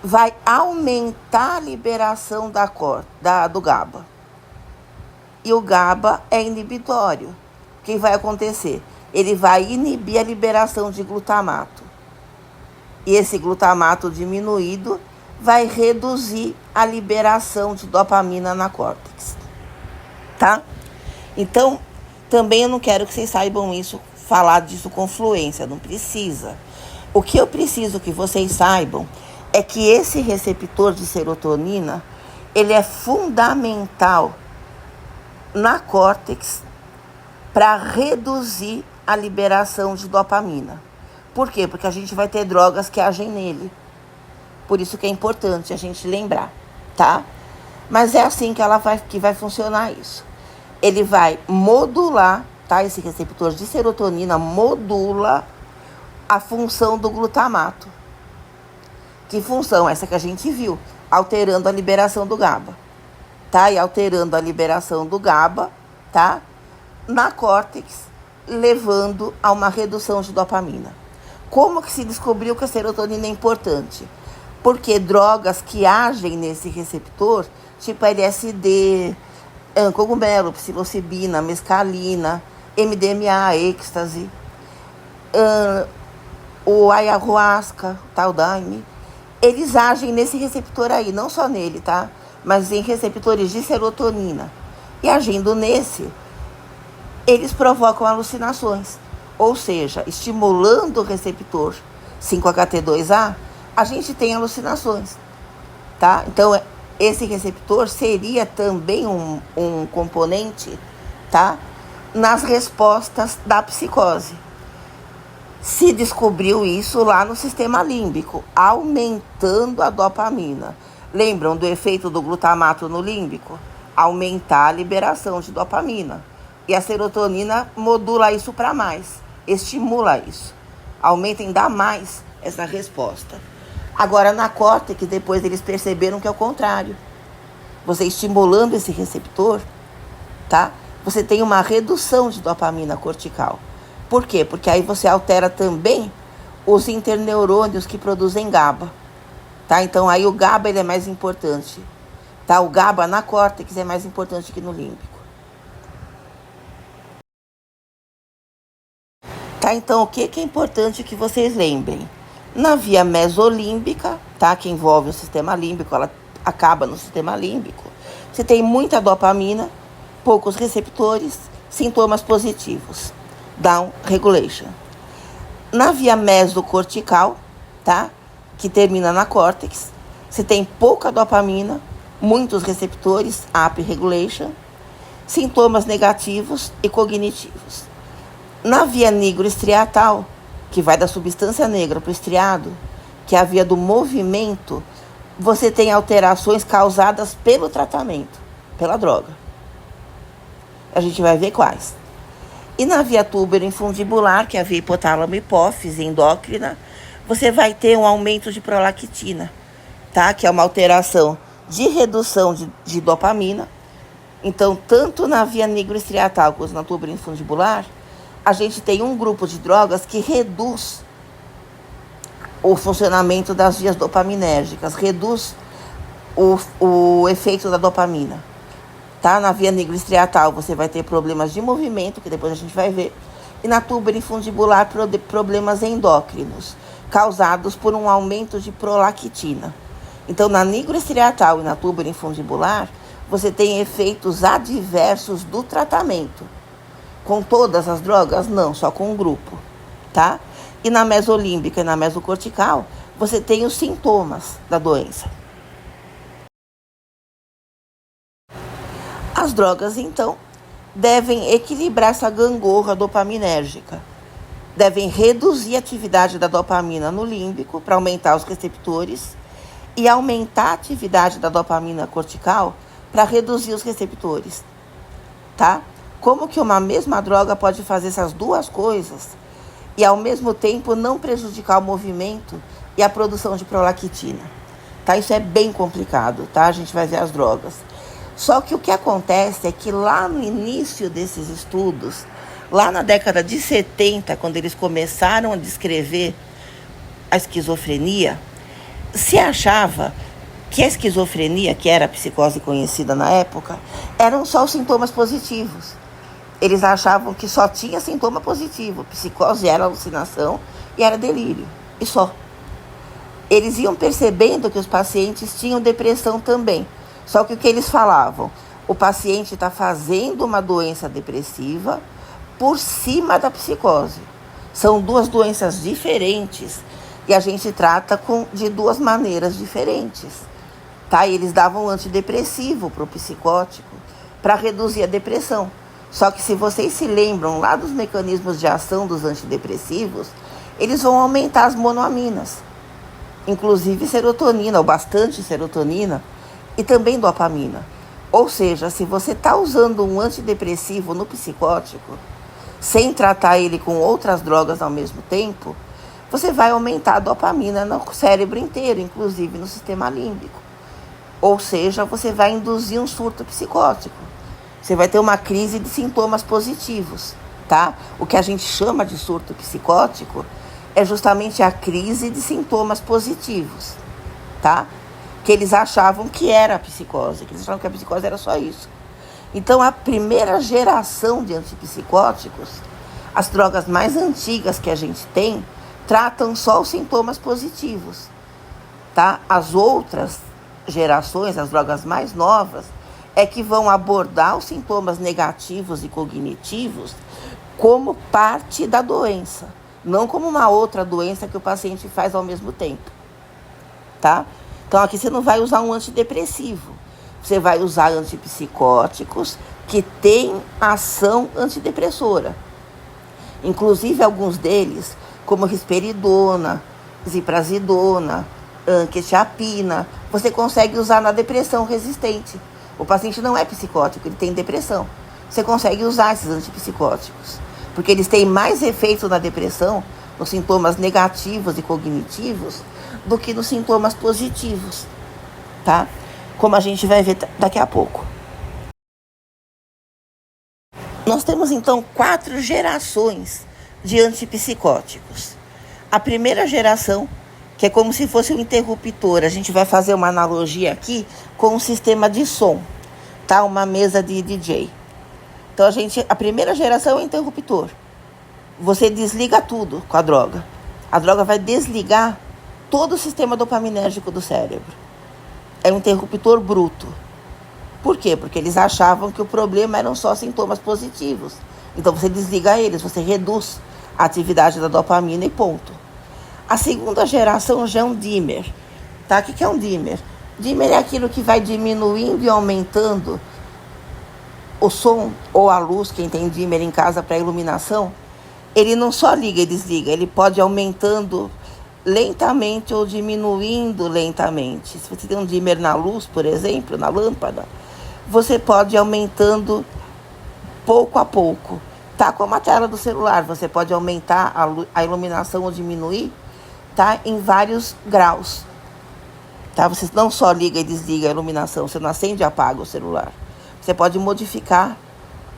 [SPEAKER 1] vai aumentar a liberação do GABA. E o GABA é inibitório. O que vai acontecer? Ele vai inibir a liberação de glutamato. E esse glutamato diminuído vai reduzir a liberação de dopamina na córtex. Tá? Então, também eu não quero que vocês saibam isso, falar disso com fluência, não precisa. O que eu preciso que vocês saibam é que esse receptor de serotonina, ele é fundamental na córtex para reduzir a liberação de dopamina. Por quê? Porque a gente vai ter drogas que agem nele. Por isso que é importante a gente lembrar, tá? Mas é assim que vai funcionar isso. Ele vai modular, tá? Esse receptor de serotonina modula a função do glutamato. Que função? Essa que a gente viu, alterando a liberação do GABA. Tá? E alterando a liberação do GABA, tá? Na córtex, levando a uma redução de dopamina. Como que se descobriu que a serotonina é importante? Porque drogas que agem nesse receptor, tipo LSD, cogumelo, psilocibina, mescalina, MDMA, êxtase, o ayahuasca, tal daime, eles agem nesse receptor aí, não só nele, tá? Mas em receptores de serotonina. E agindo nesse, eles provocam alucinações. Ou seja, estimulando o receptor 5-HT2A, a gente tem alucinações, tá? Então, esse receptor seria também um componente, tá? Nas respostas da psicose. Se descobriu isso lá no sistema límbico, aumentando a dopamina. Lembram do efeito do glutamato no límbico? Aumentar a liberação de dopamina. E a serotonina modula isso para mais, estimula isso. Aumenta ainda mais essa resposta. Agora, na córtex, depois eles perceberam que é o contrário. Você estimulando esse receptor, tá? Você tem uma redução de dopamina cortical. Por quê? Porque aí você altera também os interneurônios que produzem GABA, tá? Então, aí o GABA ele é mais importante, tá? O GABA na córtex é mais importante que no límbico. Tá? Então, o que é importante que vocês lembrem? Na via mesolímbica, tá? Que envolve o sistema límbico, ela acaba no sistema límbico. Você tem muita dopamina, poucos receptores, sintomas positivos. Down regulation. Na via mesocortical, tá? Que termina na córtex, você tem pouca dopamina, muitos receptores, up regulation, sintomas negativos e cognitivos. Na via nigroestriatal, que vai da substância negra para o estriado, que é a via do movimento, você tem alterações causadas pelo tratamento, pela droga. A gente vai ver quais. E na via túbero-infundibular, que é a via hipotálamo-hipófise endócrina, você vai ter um aumento de prolactina, tá? Que é uma alteração de redução de dopamina. Então, tanto na via nigroestriatal quanto na túbero-infundibular, a gente tem um grupo de drogas que reduz o funcionamento das vias dopaminérgicas, reduz o efeito da dopamina. Tá? Na via nigroestriatal você vai ter problemas de movimento, que depois a gente vai ver, e na túbero-infundibular problemas endócrinos, causados por um aumento de prolactina. Então, na nigroestriatal e na túbero-infundibular, você tem efeitos adversos do tratamento. Com todas as drogas? Não, só com um grupo, tá? E na mesolímbica e na mesocortical, você tem os sintomas da doença. As drogas, então, devem equilibrar essa gangorra dopaminérgica. Devem reduzir a atividade da dopamina no límbico para aumentar os receptores e aumentar a atividade da dopamina cortical para reduzir os receptores, tá? Como que uma mesma droga pode fazer essas duas coisas e, ao mesmo tempo, não prejudicar o movimento e a produção de prolactina? Tá? Isso é bem complicado, tá? A gente vai ver as drogas. Só que o que acontece é que lá no início desses estudos, lá na década de 70, quando eles começaram a descrever a esquizofrenia, se achava que a esquizofrenia, que era a psicose conhecida na época, eram só os sintomas positivos. Eles achavam que só tinha sintoma positivo. Psicose era alucinação e era delírio. E só. Eles iam percebendo que os pacientes tinham depressão também. Só que o que eles falavam? O paciente está fazendo uma doença depressiva por cima da psicose. São duas doenças diferentes e a gente trata de duas maneiras diferentes. Tá? E eles davam antidepressivo para o psicótico para reduzir a depressão. Só que se vocês se lembram lá dos mecanismos de ação dos antidepressivos, eles vão aumentar as monoaminas, inclusive serotonina, ou bastante serotonina, e também dopamina. Ou seja, se você está usando um antidepressivo no psicótico, sem tratar ele com outras drogas ao mesmo tempo, você vai aumentar a dopamina no cérebro inteiro, inclusive no sistema límbico. Ou seja, você vai induzir um surto psicótico. Você vai ter uma crise de sintomas positivos, tá? O que a gente chama de surto psicótico é justamente a crise de sintomas positivos, tá? Que eles achavam que era a psicose, que eles achavam que a psicose era só isso. Então, a primeira geração de antipsicóticos, as drogas mais antigas que a gente tem, tratam só os sintomas positivos, tá? As outras gerações, as drogas mais novas, é que vão abordar os sintomas negativos e cognitivos como parte da doença, não como uma outra doença que o paciente faz ao mesmo tempo, tá? Então, aqui você não vai usar um antidepressivo, você vai usar antipsicóticos que têm ação antidepressora. Inclusive, alguns deles, como risperidona, ziprasidona, quetiapina, você consegue usar na depressão resistente. O paciente não é psicótico, ele tem depressão. Você consegue usar esses antipsicóticos, porque eles têm mais efeito na depressão, nos sintomas negativos e cognitivos, do que nos sintomas positivos, tá? Como a gente vai ver daqui a pouco. Nós temos, então, 4 gerações de antipsicóticos. A primeira geração, que é como se fosse um interruptor, a gente vai fazer uma analogia aqui com um sistema de som, tá? Uma mesa de DJ. Então, a primeira geração é o interruptor. Você desliga tudo com a droga. A droga vai desligar todo o sistema dopaminérgico do cérebro. É um interruptor bruto. Por quê? Porque eles achavam que o problema eram só sintomas positivos. Então, você desliga eles, você reduz a atividade da dopamina e ponto. A segunda geração já é um dimmer. Tá? O que é um dimmer? Dimmer é aquilo que vai diminuindo e aumentando o som ou a luz. Quem tem dimmer em casa para iluminação, ele não só liga e desliga, ele pode ir aumentando lentamente ou diminuindo lentamente. Se você tem um dimmer na luz, por exemplo, na lâmpada, você pode ir aumentando pouco a pouco. Tá como a tela do celular, você pode aumentar a iluminação ou diminuir, tá, em vários graus. Tá? Você não só liga e desliga a iluminação, você não acende e apaga o celular. Você pode modificar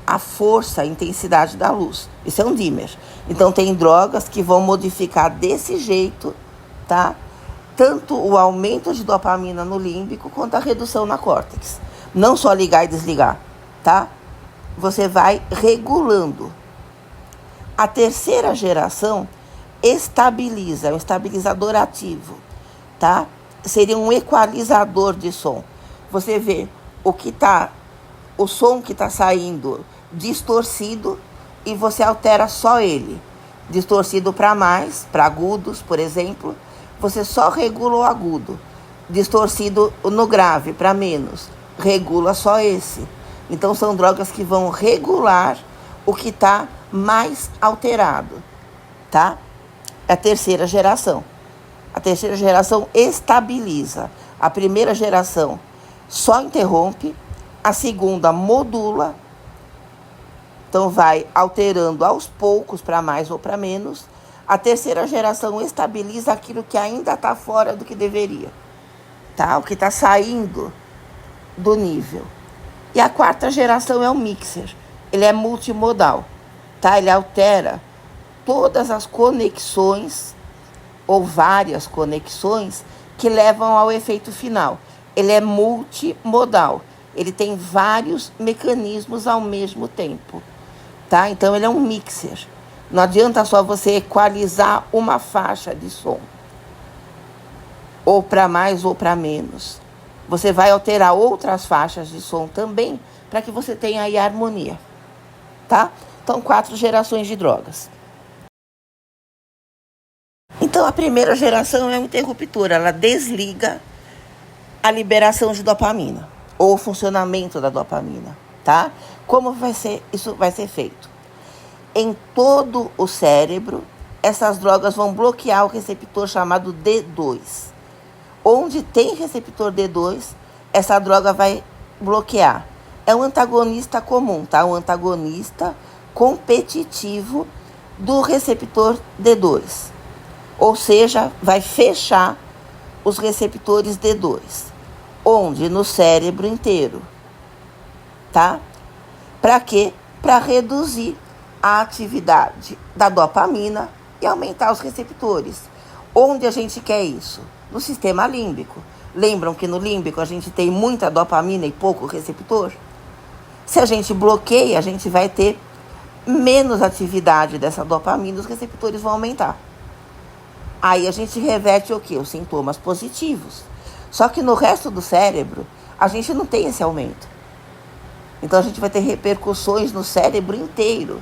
[SPEAKER 1] a força, a intensidade da luz. Isso é um dimmer. Então, tem drogas que vão modificar desse jeito, tá? Tanto o aumento de dopamina no límbico quanto a redução na córtex. Não só ligar e desligar, tá? Você vai regulando. A terceira geração estabiliza, é um estabilizador ativo, tá? Seria um equalizador de som. Você vê o som que está saindo distorcido e você altera só ele. Distorcido para mais, para agudos, por exemplo, você só regula o agudo. Distorcido no grave, para menos, regula só esse. Então, são drogas que vão regular o que está mais alterado, tá? É a terceira geração. A terceira geração estabiliza. A primeira geração só interrompe. A segunda modula. Então, vai alterando aos poucos para mais ou para menos. A terceira geração estabiliza aquilo que ainda está fora do que deveria, tá? O que está saindo do nível. E a quarta geração é o mixer. Ele é multimodal, tá? Ele altera todas as conexões ou várias conexões que levam ao efeito final. Ele é multimodal. Ele tem vários mecanismos ao mesmo tempo, tá? Então, ele é um mixer. Não adianta só você equalizar uma faixa de som, ou para mais ou para menos. Você vai alterar outras faixas de som também, para que você tenha aí a harmonia, tá? Então, 4 gerações de drogas. Então, a primeira geração é um interruptor. Ela desliga a liberação de dopamina, ou o funcionamento da dopamina, tá? Como isso vai ser feito? Em todo o cérebro, essas drogas vão bloquear o receptor chamado D2. Onde tem receptor D2, essa droga vai bloquear. É um antagonista comum, tá? Um antagonista competitivo do receptor D2. Ou seja, vai fechar os receptores D2. Onde? No cérebro inteiro, tá? Para quê? Para reduzir a atividade da dopamina e aumentar os receptores. Onde a gente quer isso? No sistema límbico. Lembram que no límbico a gente tem muita dopamina e pouco receptor? Se a gente bloqueia, a gente vai ter menos atividade dessa dopamina, os receptores vão aumentar. Aí a gente reverte o quê? Os sintomas positivos. Só que no resto do cérebro, a gente não tem esse aumento. Então a gente vai ter repercussões no cérebro inteiro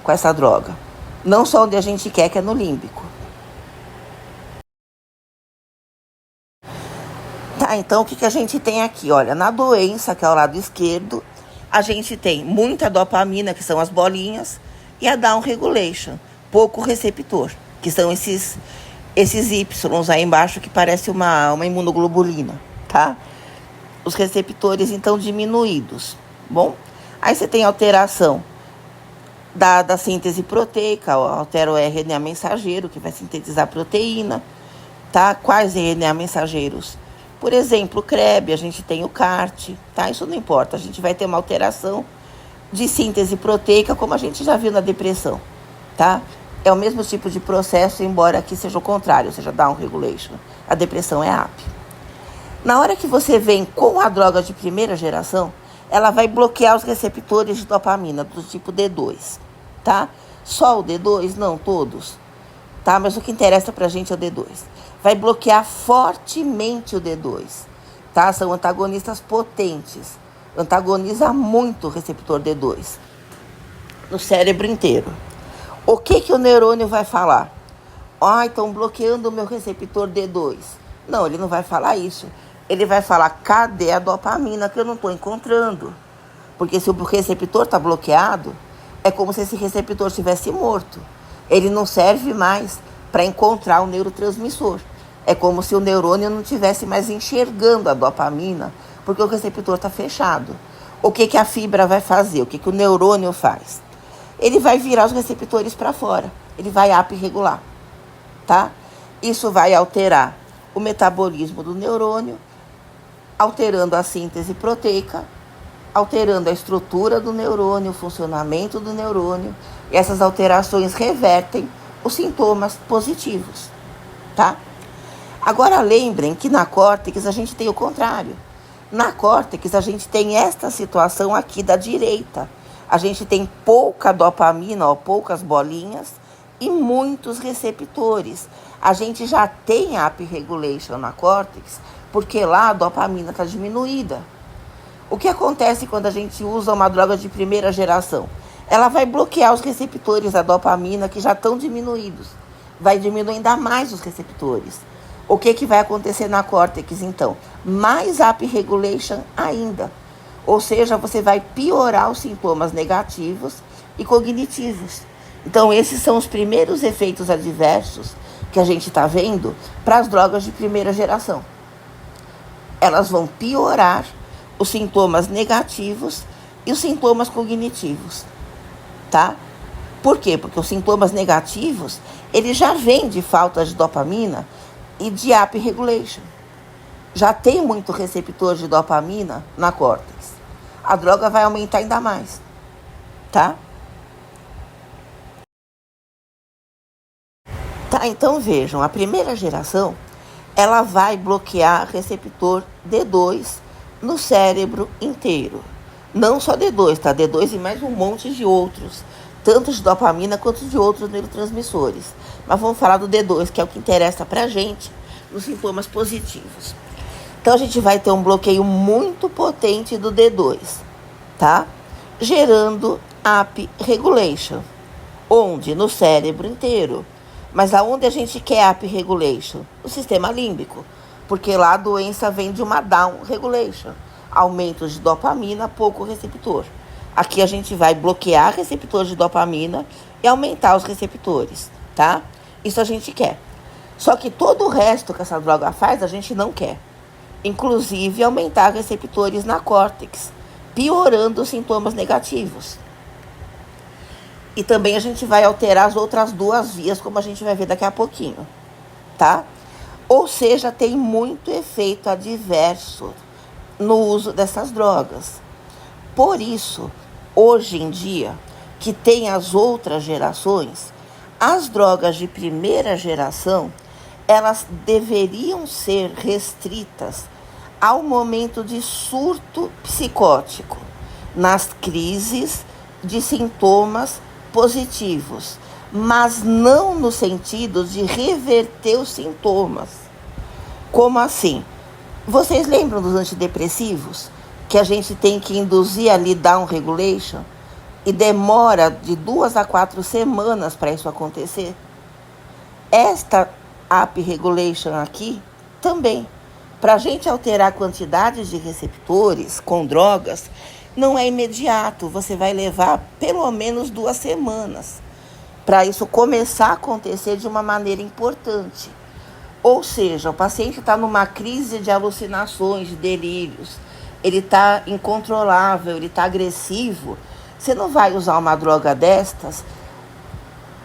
[SPEAKER 1] com essa droga. Não só onde a gente quer, que é no límbico. Tá, então o que a gente tem aqui? Olha, na doença, que é o lado esquerdo, a gente tem muita dopamina, que são as bolinhas, e a down regulation, pouco receptor, que são esses Y aí embaixo que parece uma imunoglobulina, tá? Os receptores, então, diminuídos. Bom, aí você tem alteração da síntese proteica, altera o RNA mensageiro, que vai sintetizar proteína, tá? Quais RNA mensageiros? Por exemplo, o CREB, a gente tem o CART, tá? Isso não importa, a gente vai ter uma alteração de síntese proteica, como a gente já viu na depressão, tá? É o mesmo tipo de processo, embora aqui seja o contrário, ou seja, down regulation. A depressão é AP. Na hora que você vem com a droga de primeira geração, ela vai bloquear os receptores de dopamina do tipo D2, tá? Só o D2? Não, todos, tá? Mas o que interessa pra gente é o D2. Vai bloquear fortemente o D2, tá? São antagonistas potentes. Antagoniza muito o receptor D2 no cérebro inteiro. O que o neurônio vai falar? Estão bloqueando o meu receptor D2. Não, ele não vai falar isso. Ele vai falar, cadê a dopamina que eu não estou encontrando? Porque se o receptor está bloqueado, é como se esse receptor estivesse morto. Ele não serve mais para encontrar o neurotransmissor. É como se o neurônio não estivesse mais enxergando a dopamina, porque o receptor está fechado. O que a fibra vai fazer? O que o neurônio faz? Ele vai virar os receptores para fora. Ele vai apregular, tá? Isso vai alterar o metabolismo do neurônio, alterando a síntese proteica, alterando a estrutura do neurônio, o funcionamento do neurônio. E essas alterações revertem os sintomas positivos, tá? Agora lembrem que na córtex a gente tem o contrário. Na córtex a gente tem esta situação aqui da direita. A gente tem pouca dopamina, poucas bolinhas e muitos receptores. A gente já tem a upregulation na córtex, porque lá a dopamina está diminuída. O que acontece quando a gente usa uma droga de primeira geração? Ela vai bloquear os receptores da dopamina que já estão diminuídos. Vai diminuir ainda mais os receptores. O que vai acontecer na córtex, então? Mais upregulation ainda. Ou seja, você vai piorar os sintomas negativos e cognitivos. Então, esses são os primeiros efeitos adversos que a gente está vendo para as drogas de primeira geração. Elas vão piorar os sintomas negativos e os sintomas cognitivos, tá? Por quê? Porque os sintomas negativos, eles já vêm de falta de dopamina e de upregulation. Já tem muito receptor de dopamina na córtex. A droga vai aumentar ainda mais, tá? Tá, então vejam, a primeira geração, ela vai bloquear receptor D2 no cérebro inteiro. Não só D2, tá? D2 e mais um monte de outros, tanto de dopamina quanto de outros neurotransmissores. Mas vamos falar do D2, que é o que interessa pra gente nos sintomas positivos. Então a gente vai ter um bloqueio muito potente do D2, tá? Gerando upregulation. Onde? No cérebro inteiro. Mas aonde a gente quer upregulation? No sistema límbico. Porque lá a doença vem de uma down regulation. Aumento de dopamina, pouco receptor. Aqui a gente vai bloquear receptores de dopamina e aumentar os receptores, tá? Isso a gente quer. Só que todo o resto que essa droga faz, a gente não quer. Inclusive aumentar receptores na córtex, piorando os sintomas negativos. E também a gente vai alterar as outras duas vias, como a gente vai ver daqui a pouquinho, tá? Ou seja, tem muito efeito adverso no uso dessas drogas. Por isso, hoje em dia, que tem as outras gerações, As drogas de primeira geração, elas deveriam ser restritas ao momento de surto psicótico, nas crises de sintomas positivos, mas não no sentido de reverter os sintomas. Como assim? Vocês lembram dos antidepressivos? Que a gente tem que induzir ali down regulation? E demora de 2 a 4 semanas para isso acontecer. Esta up regulation aqui também. Para a gente alterar a quantidade de receptores com drogas, não é imediato. Você vai levar pelo menos 2 semanas para isso começar a acontecer de uma maneira importante. Ou seja, o paciente está numa crise de alucinações, de delírios. Ele está incontrolável, ele está agressivo. Você não vai usar uma droga destas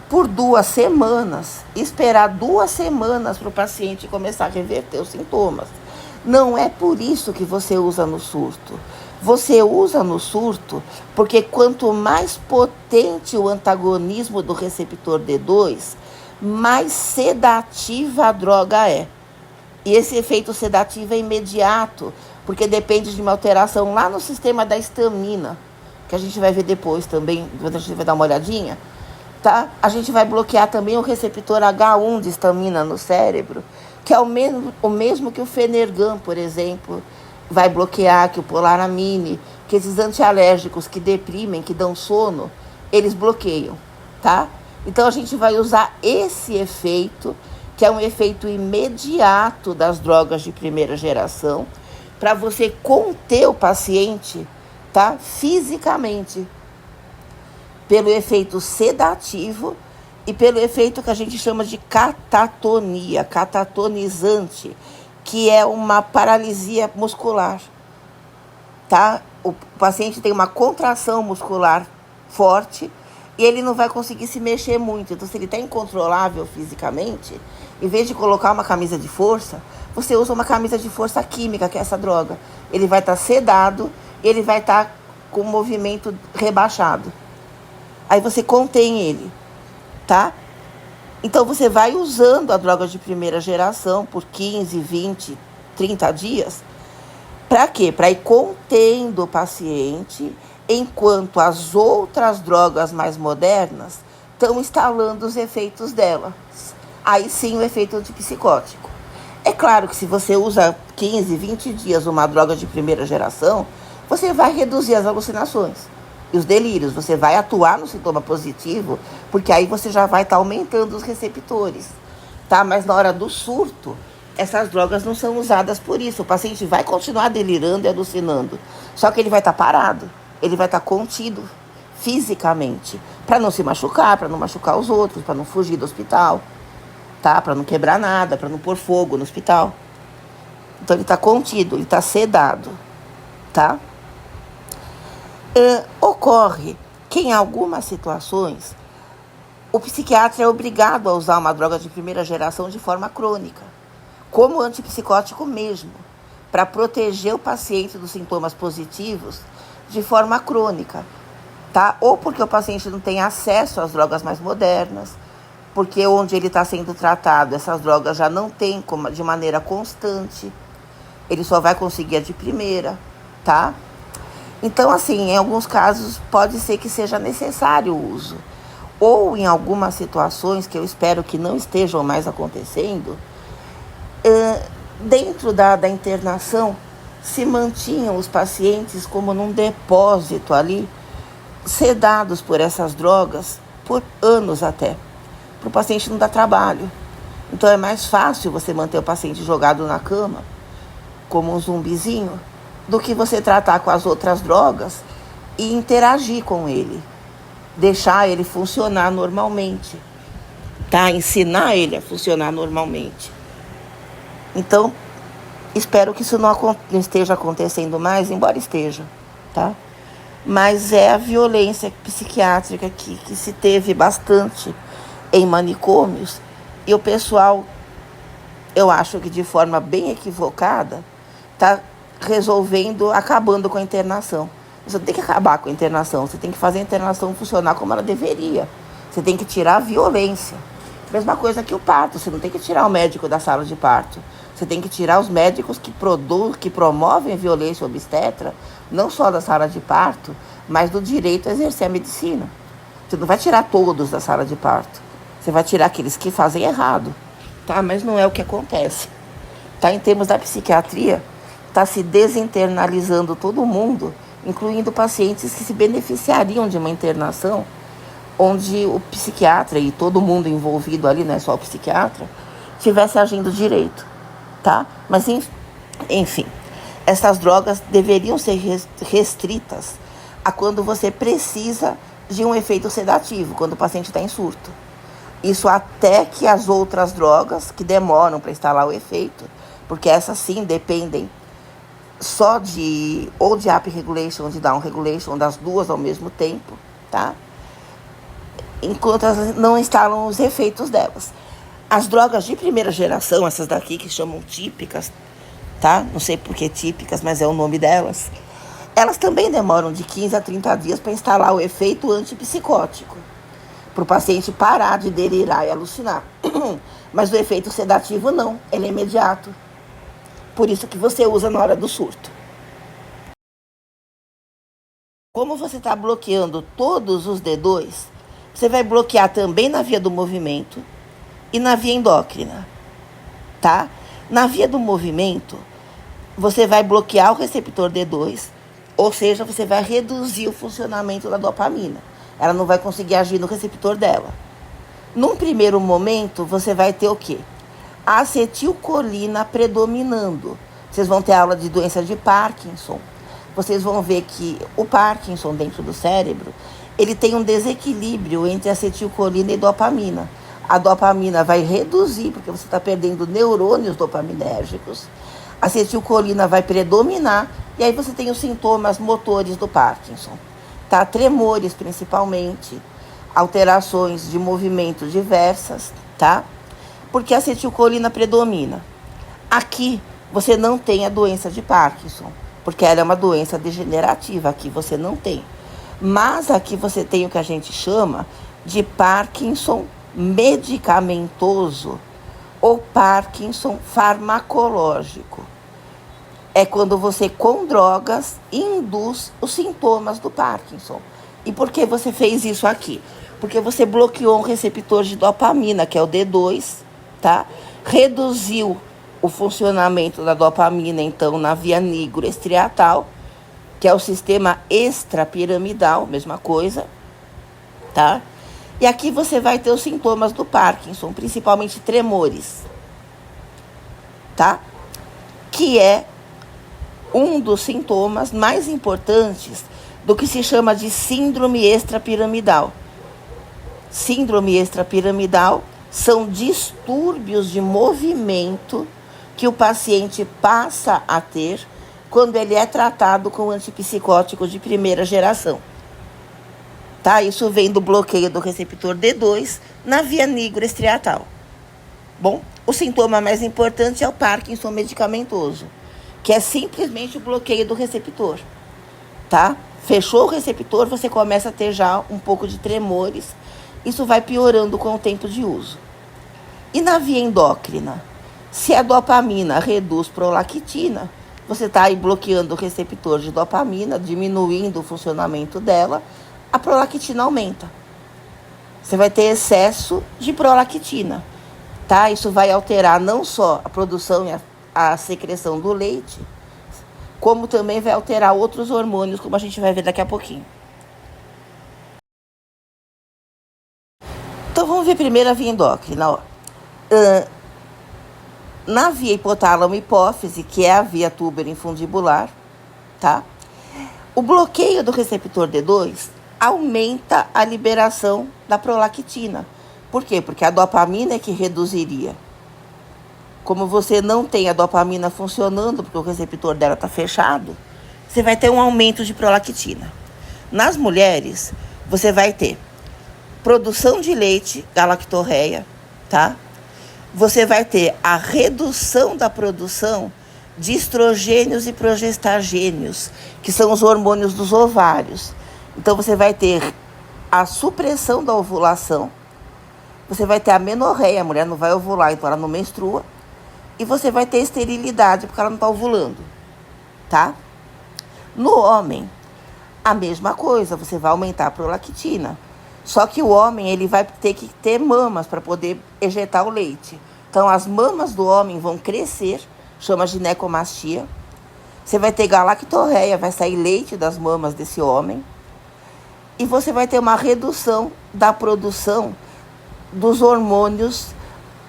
[SPEAKER 1] por 2 semanas, esperar 2 semanas para o paciente começar a reverter os sintomas. Não é por isso que você usa no surto. Você usa no surto porque quanto mais potente o antagonismo do receptor D2, mais sedativa a droga é. E esse efeito sedativo é imediato, porque depende de uma alteração lá no sistema da histamina, que a gente vai ver depois também, a gente vai dar uma olhadinha, tá? A gente vai bloquear também o receptor H1 de histamina no cérebro, que é o mesmo que o Fenergan, por exemplo, vai bloquear, que o Polaramine, que esses antialérgicos que deprimem, que dão sono, eles bloqueiam, tá? Então a gente vai usar esse efeito, que é um efeito imediato das drogas de primeira geração, para você conter o paciente, tá? Fisicamente, pelo efeito sedativo e pelo efeito que a gente chama de catatonia, catatonizante, que é uma paralisia muscular, tá? O paciente tem uma contração muscular forte e ele não vai conseguir se mexer muito. Então, se ele está incontrolável fisicamente, em vez de colocar uma camisa de força, você usa uma camisa de força química, que é essa droga. Ele vai estar sedado, ele vai estar com o movimento rebaixado. Aí você contém ele, tá? Então, você vai usando a droga de primeira geração por 15, 20, 30 dias. Para quê? Para ir contendo o paciente, enquanto as outras drogas mais modernas estão instalando os efeitos delas. Aí sim o efeito antipsicótico. É claro que se você usa 15, 20 dias uma droga de primeira geração, você vai reduzir as alucinações e os delírios. Você vai atuar no sintoma positivo, porque aí você já vai estar aumentando os receptores, tá? Mas na hora do surto, essas drogas não são usadas por isso. O paciente vai continuar delirando e alucinando, só que ele vai estar parado, ele vai estar contido fisicamente, para não se machucar, para não machucar os outros, para não fugir do hospital, tá? Para não quebrar nada, para não pôr fogo no hospital. Então ele está contido, ele está sedado, tá? Ocorre que em algumas situações o psiquiatra é obrigado a usar uma droga de primeira geração de forma crônica, como antipsicótico mesmo, para proteger o paciente dos sintomas positivos de forma crônica, tá? Ou porque o paciente não tem acesso às drogas mais modernas, porque onde ele está sendo tratado, essas drogas já não tem de maneira constante, ele só vai conseguir a de primeira, tá? Então, assim, em alguns casos pode ser que seja necessário o uso. Ou em algumas situações, que eu espero que não estejam mais acontecendo, dentro da internação se mantinham os pacientes como num depósito ali, sedados por essas drogas, por anos até, para o paciente não dar trabalho. Então é mais fácil você manter o paciente jogado na cama, como um zumbizinho, do que você tratar com as outras drogas e interagir com ele, deixar ele funcionar normalmente, tá? Ensinar ele a funcionar normalmente. Então, espero que isso não esteja acontecendo mais, embora esteja, tá? Mas é a violência psiquiátrica que se teve bastante em manicômios, e o pessoal, eu acho que de forma bem equivocada, está acabando com a internação. Você não tem que acabar com a internação, você tem que fazer a internação funcionar como ela deveria. Você tem que tirar a violência. Mesma coisa que o parto. Você não tem que tirar o médico da sala de parto. Você tem que tirar os médicos que promovem violência obstetra, não só da sala de parto, mas do direito a exercer a medicina. Você não vai tirar todos da sala de parto. Você vai tirar aqueles que fazem errado. Tá? Mas não é o que acontece. Tá? Em termos da psiquiatria, está se desinternalizando todo mundo, incluindo pacientes que se beneficiariam de uma internação onde o psiquiatra e todo mundo envolvido ali, não é só o psiquiatra, estivesse agindo direito, tá? Mas, enfim, essas drogas deveriam ser restritas a quando você precisa de um efeito sedativo, quando o paciente está em surto. Isso até que as outras drogas, que demoram para instalar o efeito, porque essas sim dependem só de up regulation ou de down regulation, das duas ao mesmo tempo, tá? Enquanto elas não instalam os efeitos delas. As drogas de primeira geração, essas daqui que chamam típicas, tá? Não sei por que típicas, mas é o nome delas. Elas também demoram de 15 a 30 dias para instalar o efeito antipsicótico, para o paciente parar de delirar e alucinar. Mas o efeito sedativo não, ele é imediato. Por isso que você usa na hora do surto. Como você está bloqueando todos os D2, você vai bloquear também na via do movimento e na via endócrina, tá? Na via do movimento, você vai bloquear o receptor D2, ou seja, você vai reduzir o funcionamento da dopamina. Ela não vai conseguir agir no receptor dela. Num primeiro momento, você vai ter o quê? A acetilcolina predominando. Vocês vão ter aula de doença de Parkinson. Vocês vão ver que o Parkinson dentro do cérebro, ele tem um desequilíbrio entre acetilcolina e dopamina. A dopamina vai reduzir, porque você está perdendo neurônios dopaminérgicos. A acetilcolina vai predominar, e aí você tem os sintomas motores do Parkinson. Tá? Tremores, principalmente, alterações de movimento diversas, tá? Porque a acetilcolina predomina. Aqui, você não tem a doença de Parkinson, porque ela é uma doença degenerativa, aqui você não tem. Mas aqui você tem o que a gente chama de Parkinson medicamentoso ou Parkinson farmacológico. É quando você, com drogas, induz os sintomas do Parkinson. E por que você fez isso aqui? Porque você bloqueou um receptor de dopamina, que é o D2, tá? Reduziu o funcionamento da dopamina, então, na via nigroestriatal, que é o sistema extrapiramidal, mesma coisa, tá? E aqui você vai ter os sintomas do Parkinson, principalmente tremores, tá? Que é um dos sintomas mais importantes do que se chama de síndrome extrapiramidal. Síndrome extrapiramidal são distúrbios de movimento que o paciente passa a ter quando ele é tratado com antipsicótico de primeira geração. Tá? Isso vem do bloqueio do receptor D2 na via nigroestriatal. Bom, o sintoma mais importante é o Parkinson medicamentoso, que é simplesmente o bloqueio do receptor. Tá? Fechou o receptor, você começa a ter já um pouco de tremores. Isso vai piorando com o tempo de uso. E na via endócrina? Se a dopamina reduz prolactina, você está aí bloqueando o receptor de dopamina, diminuindo o funcionamento dela, a prolactina aumenta. Você vai ter excesso de prolactina, tá? Isso vai alterar não só a produção e a secreção do leite, como também vai alterar outros hormônios, como a gente vai ver daqui a pouquinho. Então vamos ver primeiro a via endócrina, ó. Na via hipotálamo-hipófise, que é a via túbero-infundibular, tá? O bloqueio do receptor D2 aumenta a liberação da prolactina. Por quê? Porque a dopamina é que reduziria. Como você não tem a dopamina funcionando, porque o receptor dela está fechado, você vai ter um aumento de prolactina. Nas mulheres, você vai ter produção de leite, galactorreia, tá? Você vai ter a redução da produção de estrogênios e progestagênios, que são os hormônios dos ovários. Então, você vai ter a supressão da ovulação, você vai ter a menorreia, a mulher não vai ovular, então ela não menstrua, e você vai ter esterilidade, porque ela não está ovulando, tá? No homem, a mesma coisa, você vai aumentar a prolactina. Só que o homem, ele vai ter que ter mamas para poder ejetar o leite. Então, as mamas do homem vão crescer, chama ginecomastia. Você vai ter galactorreia, vai sair leite das mamas desse homem. E você vai ter uma redução da produção dos hormônios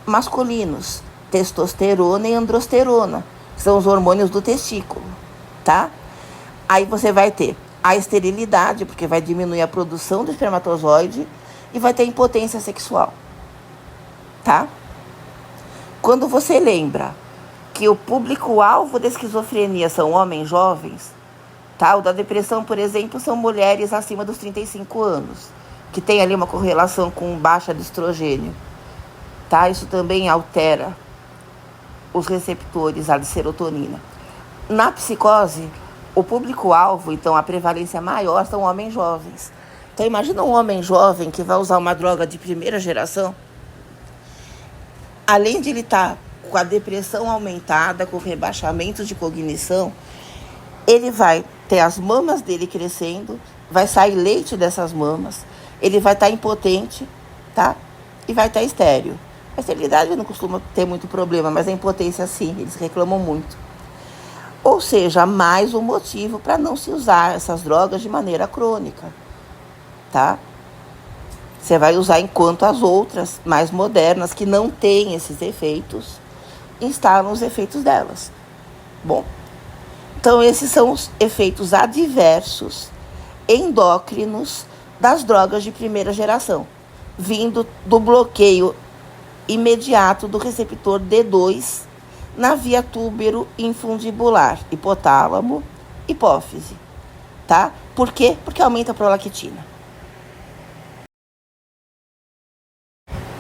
[SPEAKER 1] masculinos, testosterona e androsterona, que são os hormônios do testículo, tá? Aí você vai ter a esterilidade, porque vai diminuir a produção do espermatozoide, e vai ter impotência sexual, tá? Quando você lembra que o público-alvo da esquizofrenia são homens jovens, tá? O da depressão, por exemplo, são mulheres acima dos 35 anos, que tem ali uma correlação com baixa de estrogênio, tá? Isso também altera os receptores de serotonina. Na psicose, o público-alvo, então a prevalência maior, são homens jovens. Então imagina um homem jovem que vai usar uma droga de primeira geração, além de ele estar com a depressão aumentada, com rebaixamento de cognição, ele vai ter as mamas dele crescendo, vai sair leite dessas mamas, ele vai estar impotente, tá? E vai estar estéril. A esterilidade não costuma ter muito problema, mas a impotência sim, eles reclamam muito. Ou seja, mais um motivo para não se usar essas drogas de maneira crônica, tá? Você vai usar enquanto as outras, mais modernas, que não têm esses efeitos, instalam os efeitos delas. Bom, então esses são os efeitos adversos endócrinos das drogas de primeira geração, vindo do bloqueio imediato do receptor D2 na via túbero-infundibular, hipotálamo, hipófise, tá? Por quê? Porque aumenta a prolactina.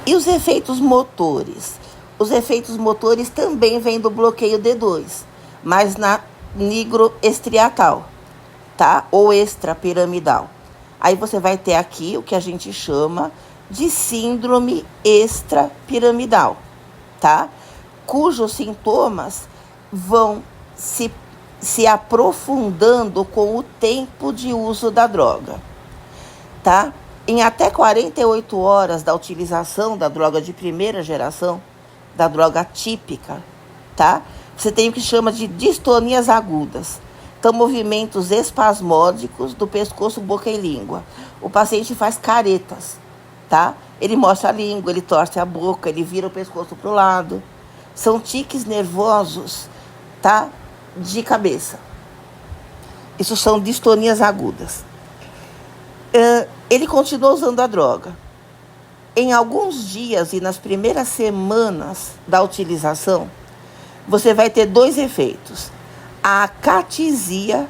[SPEAKER 1] E os efeitos motores? Os efeitos motores também vêm do bloqueio D2, mas na nigroestriatal, tá? Ou extrapiramidal. Aí você vai ter aqui o que a gente chama de síndrome extrapiramidal, tá? Cujos sintomas vão se aprofundando com o tempo de uso da droga, tá? Em até 48 horas da utilização da droga de primeira geração, da droga típica, tá? Você tem o que chama de distonias agudas. Então, movimentos espasmódicos do pescoço, boca e língua. O paciente faz caretas, tá? Ele mostra a língua, ele torce a boca, ele vira o pescoço para o lado. São tiques nervosos, tá? De cabeça. Isso são distonias agudas. Ele continua usando a droga. Em alguns dias e nas primeiras semanas da utilização, você vai ter dois efeitos. A acatisia,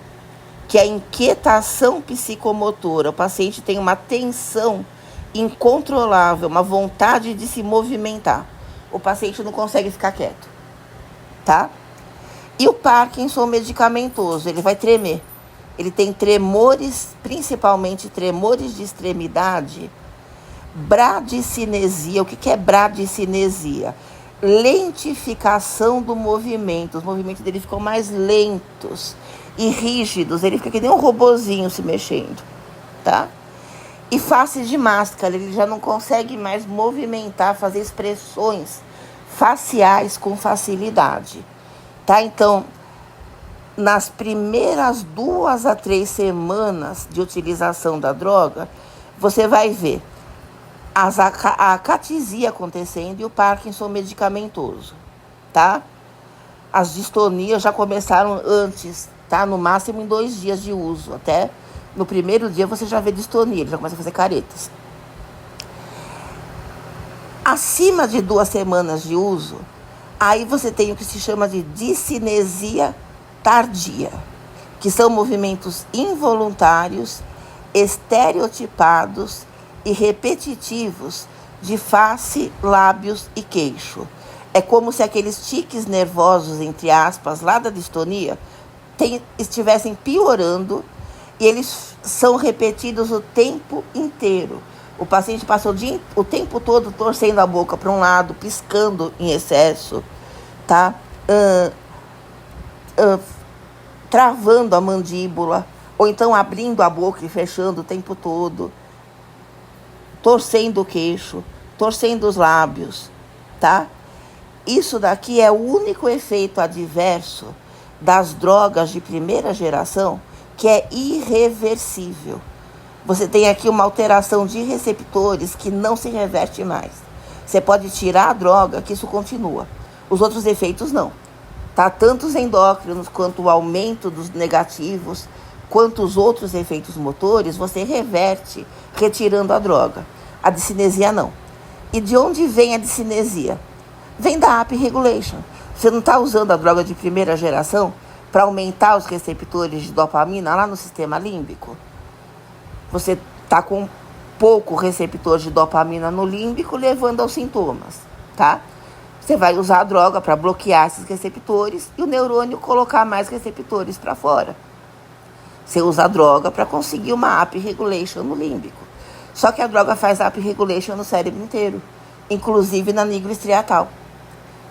[SPEAKER 1] que é a inquietação psicomotora. O paciente tem uma tensão incontrolável, uma vontade de se movimentar. O paciente não consegue ficar quieto, tá? E o Parkinson medicamentoso, ele vai tremer. Ele tem tremores, principalmente tremores de extremidade, bradicinesia. O que é bradicinesia? Lentificação do movimento. Os movimentos dele ficam mais lentos e rígidos. Ele fica que nem um robozinho se mexendo, tá? E face de máscara, ele já não consegue mais movimentar, fazer expressões faciais com facilidade, tá? Então, nas primeiras 2 a 3 semanas de utilização da droga, você vai ver a acatisia acontecendo e o Parkinson medicamentoso, tá? As distonias já começaram antes, tá? No máximo em 2 dias de uso, até no primeiro dia você já vê distonia, ele já começa a fazer caretas. Acima de 2 semanas de uso, aí você tem o que se chama de discinesia tardia, que são movimentos involuntários, estereotipados e repetitivos de face, lábios e queixo. É como se aqueles tiques nervosos, entre aspas, lá da distonia, estivessem piorando e eles são repetidos o tempo inteiro. O paciente passa o tempo todo torcendo a boca para um lado, piscando em excesso, tá? Travando a mandíbula, ou então abrindo a boca e fechando o tempo todo, torcendo o queixo, torcendo os lábios, tá? Isso daqui é o único efeito adverso das drogas de primeira geração que é irreversível. Você tem aqui uma alteração de receptores que não se reverte mais. Você pode tirar a droga, que isso continua. Os outros efeitos não. Tá? Tanto os endócrinos, quanto o aumento dos negativos, quanto os outros efeitos motores, você reverte retirando a droga. A discinesia não. E de onde vem a discinesia? Vem da AP Regulation. Você não está usando a droga de primeira geração para aumentar os receptores de dopamina lá no sistema límbico? Você está com pouco receptor de dopamina no límbico, levando aos sintomas, tá? Você vai usar a droga para bloquear esses receptores e o neurônio colocar mais receptores para fora. Você usa a droga para conseguir uma AP regulation no límbico. Só que a droga faz AP regulation no cérebro inteiro, inclusive na nigroestriatal.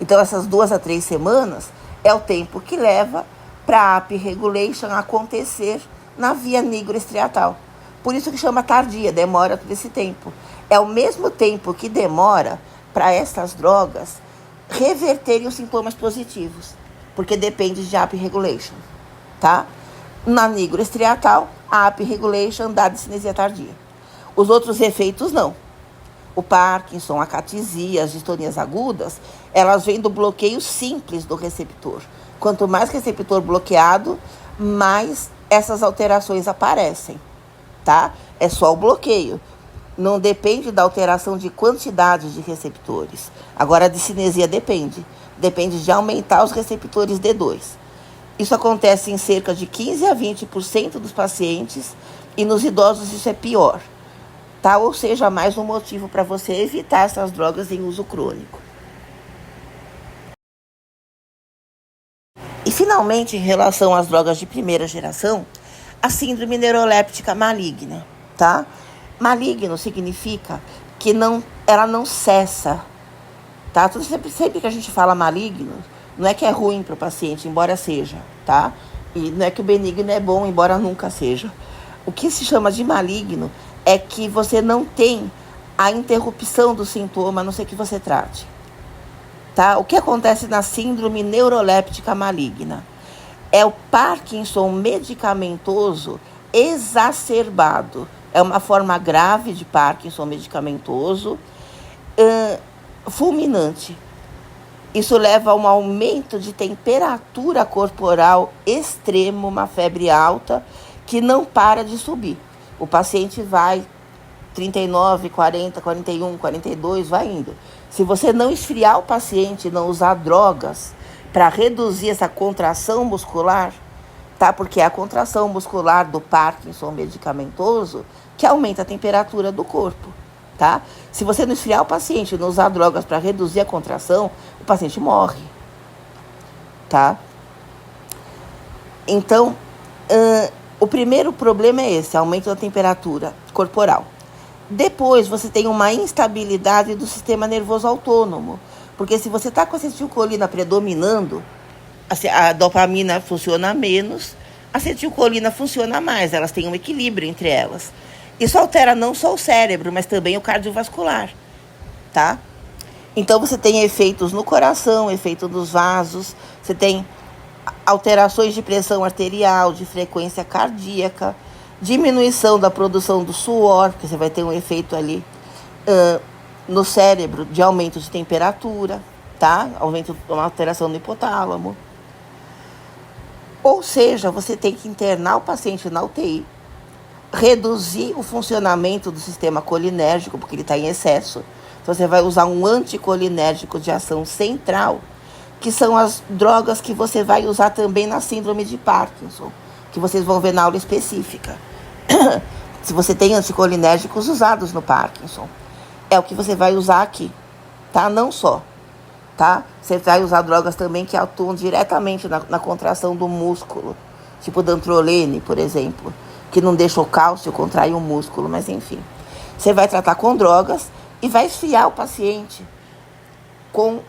[SPEAKER 1] Então, essas 2 a 3 semanas é o tempo que leva para a AP regulation acontecer na via nigroestriatal. Por isso que chama tardia, demora todo esse tempo. É o mesmo tempo que demora para essas drogas reverterem os sintomas positivos, porque depende de AP regulation, tá? Na nigroestriatal, a AP regulation dá discinesia tardia. Os outros efeitos não. O Parkinson, a catisia, as distonias agudas, elas vêm do bloqueio simples do receptor. Quanto mais receptor bloqueado, mais essas alterações aparecem, tá? É só o bloqueio. Não depende da alteração de quantidade de receptores. Agora, a discinesia depende. Depende de aumentar os receptores D2. Isso acontece em cerca de 15 a 20% dos pacientes e nos idosos isso é pior, tá? Ou seja, mais um motivo para você evitar essas drogas em uso crônico. E, finalmente, em relação às drogas de primeira geração, a síndrome neuroléptica maligna, tá? Maligno significa que ela não cessa, tá? Sempre que a gente fala maligno, não é que é ruim para o paciente, embora seja, tá? E não é que o benigno é bom, embora nunca seja. O que se chama de maligno é que você não tem a interrupção do sintoma, a não ser que você trate, tá? O que acontece na síndrome neuroléptica maligna? É o Parkinson medicamentoso exacerbado. É uma forma grave de Parkinson medicamentoso, fulminante. Isso leva a um aumento de temperatura corporal extremo, uma febre alta, que não para de subir. O paciente vai 39, 40, 41, 42, vai indo. Se você não esfriar o paciente, não usar drogas para reduzir essa contração muscular, tá? Porque é a contração muscular do Parkinson medicamentoso que aumenta a temperatura do corpo, tá? Se você não esfriar o paciente e não usar drogas para reduzir a contração, o paciente morre, tá? Então, o primeiro problema é esse, aumento da temperatura corporal. Depois, você tem uma instabilidade do sistema nervoso autônomo, porque se você está com a acetilcolina predominando, a dopamina funciona menos, a acetilcolina funciona mais, elas têm um equilíbrio entre elas. Isso altera não só o cérebro, mas também o cardiovascular, tá? Então, você tem efeitos no coração, efeito nos vasos, você tem alterações de pressão arterial, de frequência cardíaca, diminuição da produção do suor, porque você vai ter um efeito ali no cérebro de aumento de temperatura, tá? Uma alteração no hipotálamo. Ou seja, você tem que internar o paciente na UTI, reduzir o funcionamento do sistema colinérgico, porque ele está em excesso. Então, você vai usar um anticolinérgico de ação central, que são as drogas que você vai usar também na síndrome de Parkinson, que vocês vão ver na aula específica. Se você tem anticolinérgicos usados no Parkinson, é o que você vai usar aqui, tá? Não só, tá? Você vai usar drogas também que atuam diretamente na contração do músculo, tipo dantrolene, por exemplo, que não deixa o cálcio contrair o músculo, mas enfim. Você vai tratar com drogas e vai esfriar o paciente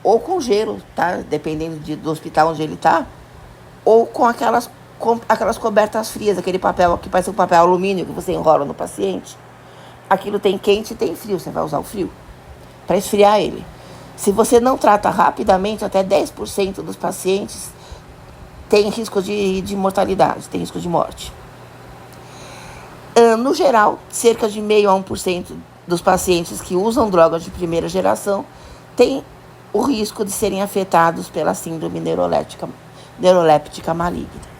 [SPEAKER 1] ou com gelo, tá? Dependendo do hospital onde ele tá, ou com aquelas cobertas frias, aquele papel que parece um papel alumínio que você enrola no paciente. Aquilo tem quente e tem frio, você vai usar o frio para esfriar ele. Se você não trata rapidamente, até 10% dos pacientes tem risco de mortalidade, tem risco de morte. No geral, cerca de 0,5% a 1% dos pacientes que usam drogas de primeira geração têm o risco de serem afetados pela síndrome neuroléptica maligna.